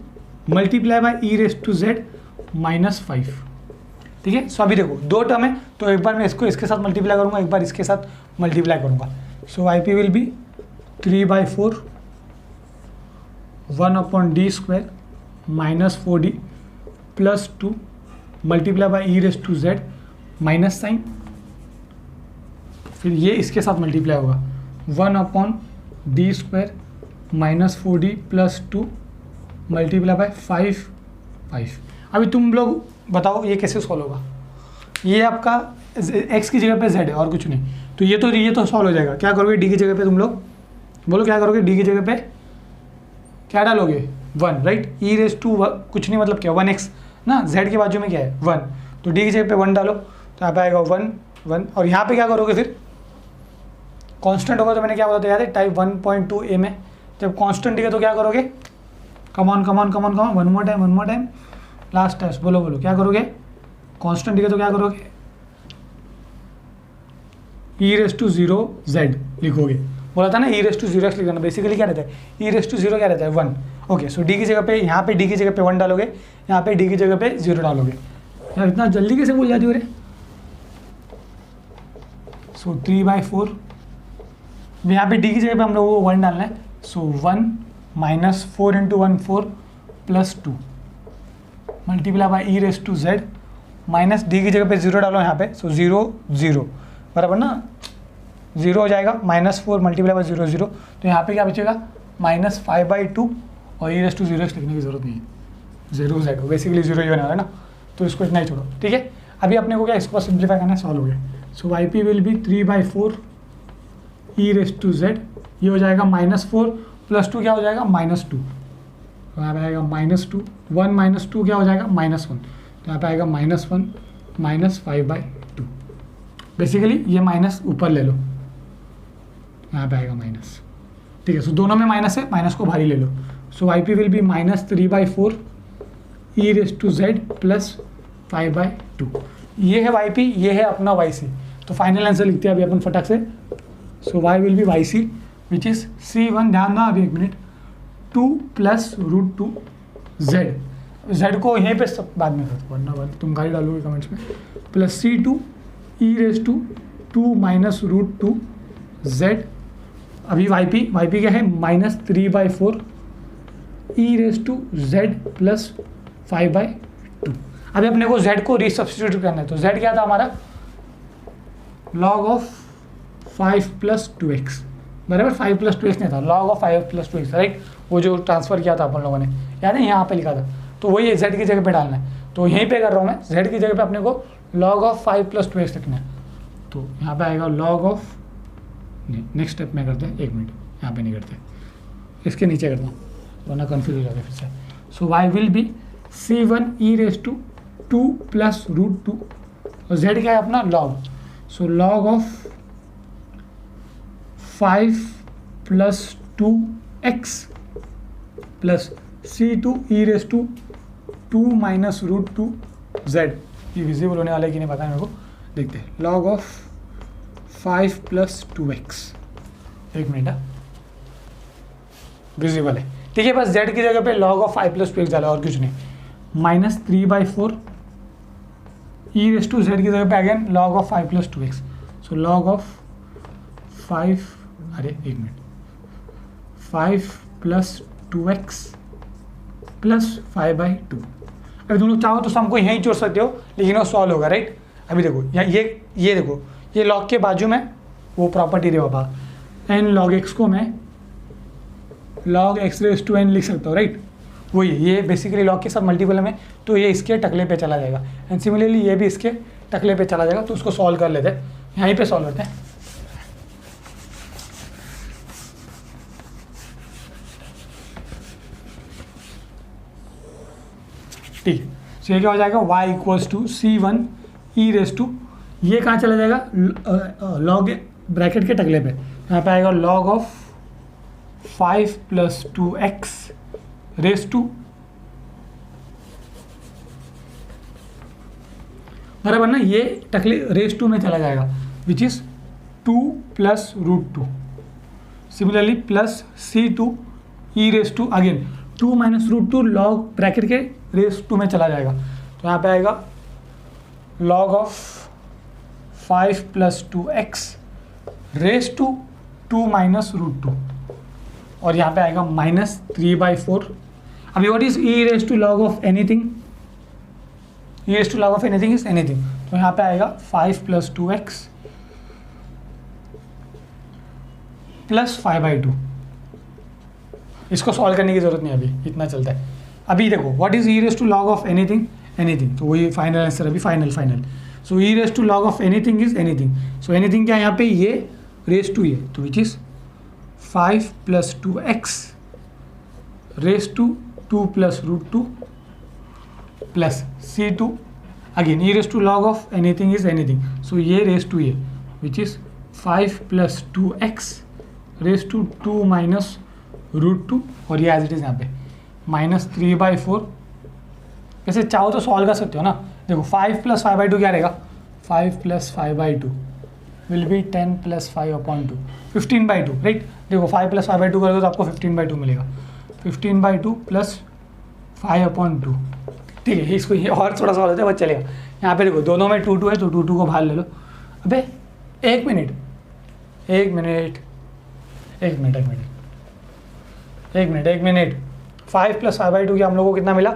× e⁻z minus 5। ठीक है। सो अभी देखो दो टर्म है, तो एक बार मैं इसको इसके साथ मल्टीप्लाई करूँगा, एक बार इसके साथ मल्टीप्लाई करूँगा। So yp will be 3/4 1/d² minus 4d plus 2 × e⁻z minus sine, फिर ये इसके साथ मल्टीप्लाई होगा 1/d² -4d plus 2 multiply by 5। अभी तुम लोग बताओ ये कैसे सॉल्व होगा। ये आपका x की जगह पे z है और कुछ नहीं, तो ये तो सॉल्व हो जाएगा। क्या करोगे, d की जगह पे तुम लोग बोलो क्या करोगे, d की जगह पे क्या डालोगे 1, राइट। e रेस टू कुछ नहीं मतलब क्या 1x ना, z के बाजू में क्या है 1, तो d की जगह पे 1 डालो तो यहाँ पे आएगा 1 1। और यहाँ पे क्या करोगे फिर, कांस्टेंट होगा तो मैंने क्या बोला था याद है टाइप 1.2 a में, जब कांस्टेंट है तो क्या करोगे, come on one more time last test, बोलो क्या करोगे, कांस्टेंट है तो क्या करोगे e रेस टू 0 z लिखोगे। बोला था ना e रेस टू 0x लिखना, बेसिकली क्या रहता है e रेस टू 0 क्या रहता है 1। ओके, सो d की जगह पे यहाँ पे d की जगह पे 1 डालोगे, यहाँ पे d की जगह पे 0 डालोगे। यार इतना जल्दी कैसे भूल जाती हो रे। सो 3/4, यहाँ पे d की जगह पे हम लोगों को 1 डालना है, so 1 minus 4 into 1 4 plus 2 multiply by e raise to z minus d की जगह पे 0 डालो यहाँ पे, सो 0 0 बराबर ना 0 हो जाएगा, -4 मल्टीप्लाई बाई 0 0, तो यहाँ पे क्या बचेगा -5/2 और ई रेस टू 0x लिखने की जरूरत नहीं है, 0 z हो, बेसिकली 0 ही होने वाला है ना, तो इसको इतना ही छोड़ो। ठीक है, अभी अपने को क्या इसको सिंप्लीफाई करना है, सॉल्व हो गया। So y p will be 3/4 e raise to z, ये हो जाएगा -4 प्लस 2 क्या हो जाएगा -2, तो यहाँ पे आएगा -2 1 -2 क्या हो जाएगा -1, तो यहाँ पे आएगा -1 -5/2। बेसिकली ये माइनस ऊपर ले लो, यहाँ पे आएगा माइनस। ठीक है, सो दोनों में माइनस है, माइनस को भारी ले लो। So y p will be -3/4 e raise to z plus 5/2। ये है वाई पी, ये है अपना वाई सी। तो फाइनल आंसर लिखते हैं अभी अपन फटाक से। So y will be y c which is C1, ध्यान ना अभी एक मिनट, 2 प्लस √2 z को यहीं पे सब बाद में वरना तुम गाली डालोगे कमेंट्स में, plus C2 e raise to 2 minus √2 z। अभी वाई पी क्या है -3/4 e raise to z plus 5/2। अभी अपने को z को रीसब्स्टिट्यूट करना है, तो z क्या था हमारा log ऑफ 5 + 2x बराबर, 5 + 2x नहीं था, log ऑफ 5 + 2x, राइट। वो जो ट्रांसफर किया था अपन लोगों ने, याद है यहाँ पे लिखा था, तो वही z की जगह पे डालना है, तो यहीं पे कर रहा हूँ मैं, z की जगह पे अपने को log ऑफ 5 + 2x लिखना है, तो यहाँ पे आएगा log ऑफ, नहीं नेक्स्ट स्टेप में करते हैं, एक मिनट यहाँ पे नहीं करते, इसके नीचे करता हूँ वरना कन्फ्यूज हो जाता है फिर से। So y will be C1 e raise to 2 plus √2 और z क्या है अपना log, so log of 5 + 2x plus C2 e raise to 2 minus √2 z। ये विजिबल होने वाला है कि नहीं पता है मेरे को, देखते हैं। log ऑफ 5 + 2x, एक मिनट विजिबल है, ठीक है। बस z की जगह पे log ऑफ 5 + 2x डाला और कुछ नहीं, -3/4 ई रेस टू z की जगह पे again log of 5 + 2x, so log of 5, अरे एक मिनट, 5 + 2x प्लस 5/2। अभी तुम लोग चाहो तो सम को यहीं जोड़ सकते हो, लेकिन वो सॉल्व होगा, राइट। अभी देखो ये देखो, ये log के बाजू में वो प्रॉपर्टी रे बाबा, n log x को मैं log x raise to n लिख सकता हूँ, राइट। वही ये बेसिकली log के साथ मल्टीपल में, तो ये इसके टकले पे चला जाएगा, एंड सिमिलरली ये भी इसके टकले पे चला जाएगा, तो उसको सॉल्व कर लेते हैं, यहीं पे सॉल्व करते हैं। ठीक है, सो ये क्या हो जाएगा y = C1 e raise to, ये कहाँ चला जाएगा log ब्रैकेट के टकले पे, यहाँ पे आएगा log of 5 + 2x raise to बराबर ना, ये टकले रेस टू में चला जाएगा which is 2 plus √2, similarly plus C2 e raise to again 2 minus √2 log bracket के रेस टू में चला जाएगा, तो यहाँ पे आएगा log of 5 + 2x raise to 2 minus √2 और यहाँ पे आएगा -3/4। अभी what is e raise to log of anything, e raise to log of anything is anything, तो यहाँ पे आएगा 5 + 2x प्लस 5/2 इसको सॉल्व करने की ज़रूरत नहीं, अभी इतना चलता है। अभी देखो what is e raise to log of anything, anything, तो वही फाइनल आंसर अभी final. So e raise to log of anything is anything. So anything क्या है यहाँ पे, ये रेज टू ये, तो which is 5 + 2x raise to 2 + √2 plus C2 again e raise to log of anything is anything. So ये raise to ये विच is 5 + 2x raise to 2 - √2 और ये एज इट इज़ यहाँ पे -3/4। वैसे चाहो तो सॉल्व कर सकते हो ना, देखो 5 + 5/2 क्या रहेगा, 5 + 5/2 विल बी 10 + 5/2 15/2 राइट। देखो 5 + 5/2 करोगे तो आपको 15/2 मिलेगा, 15/2 + 5/2 ठीक है। इसको ये और थोड़ा सॉल्व होता है बस चलेगा। यहाँ पे देखो दोनों में 2 है तो 2 को बाहर ले लो। अबे एक मिनट 5 + 5/2 की हम लोगों को कितना मिला,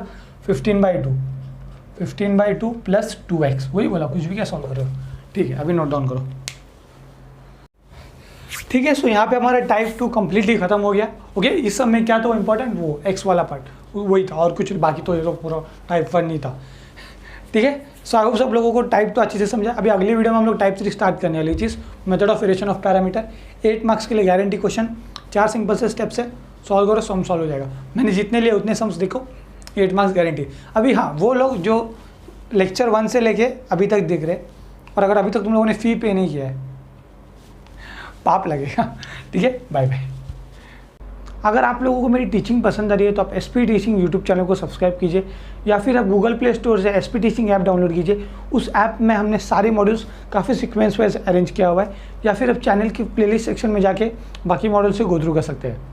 15/2 + 2x, वही बोला, कुछ भी क्या सॉल्व कर रहे हो, ठीक है। अभी नोट डाउन करो, ठीक है। सो यहाँ पे हमारा टाइप 2 कम्प्लीटली खत्म हो गया। ओके, इस सब में क्या तो इंपॉर्टेंट वो x वाला पार्ट वही था और कुछ बाकी तो ये तो पूरा टाइप 1 नहीं था, ठीक है। सो आई होप सब लोगों को टाइप 2 अच्छे से समझा। अभी अगली वीडियो में हम लोग टाइप 3 स्टार्ट करने वाली चीज़, method of variation of parameter. 8 marks के लिए गारंटी क्वेश्चन, 4 सिंपल से स्टेप्स है, सॉल्व करो, सम सॉल्व हो जाएगा। मैंने जितने लिए उतने सम्स देखो, 8 मार्क्स गारंटी। अभी हाँ, वो लोग जो लेक्चर 1 से लेके अभी तक देख रहे और अगर अभी तक तुम लोगों ने फ़ी पे नहीं किया है, पाप लगेगा, ठीक है। Bye bye. अगर आप लोगों को मेरी टीचिंग पसंद आ रही है तो आप SP टीचिंग यूट्यूब चैनल को सब्सक्राइब कीजिए, या फिर आप गूगल प्ले स्टोर से SP टीचिंग ऐप डाउनलोड कीजिए। उस ऐप में हमने सारे मॉड्यूल्स काफ़ी सीक्वेंस वाइज अरेंज किया हुआ है, या फिर आप चैनल की प्लेलिस्ट सेक्शन में जाके बाकी मॉड्यूल से गो थ्रू कर सकते हैं।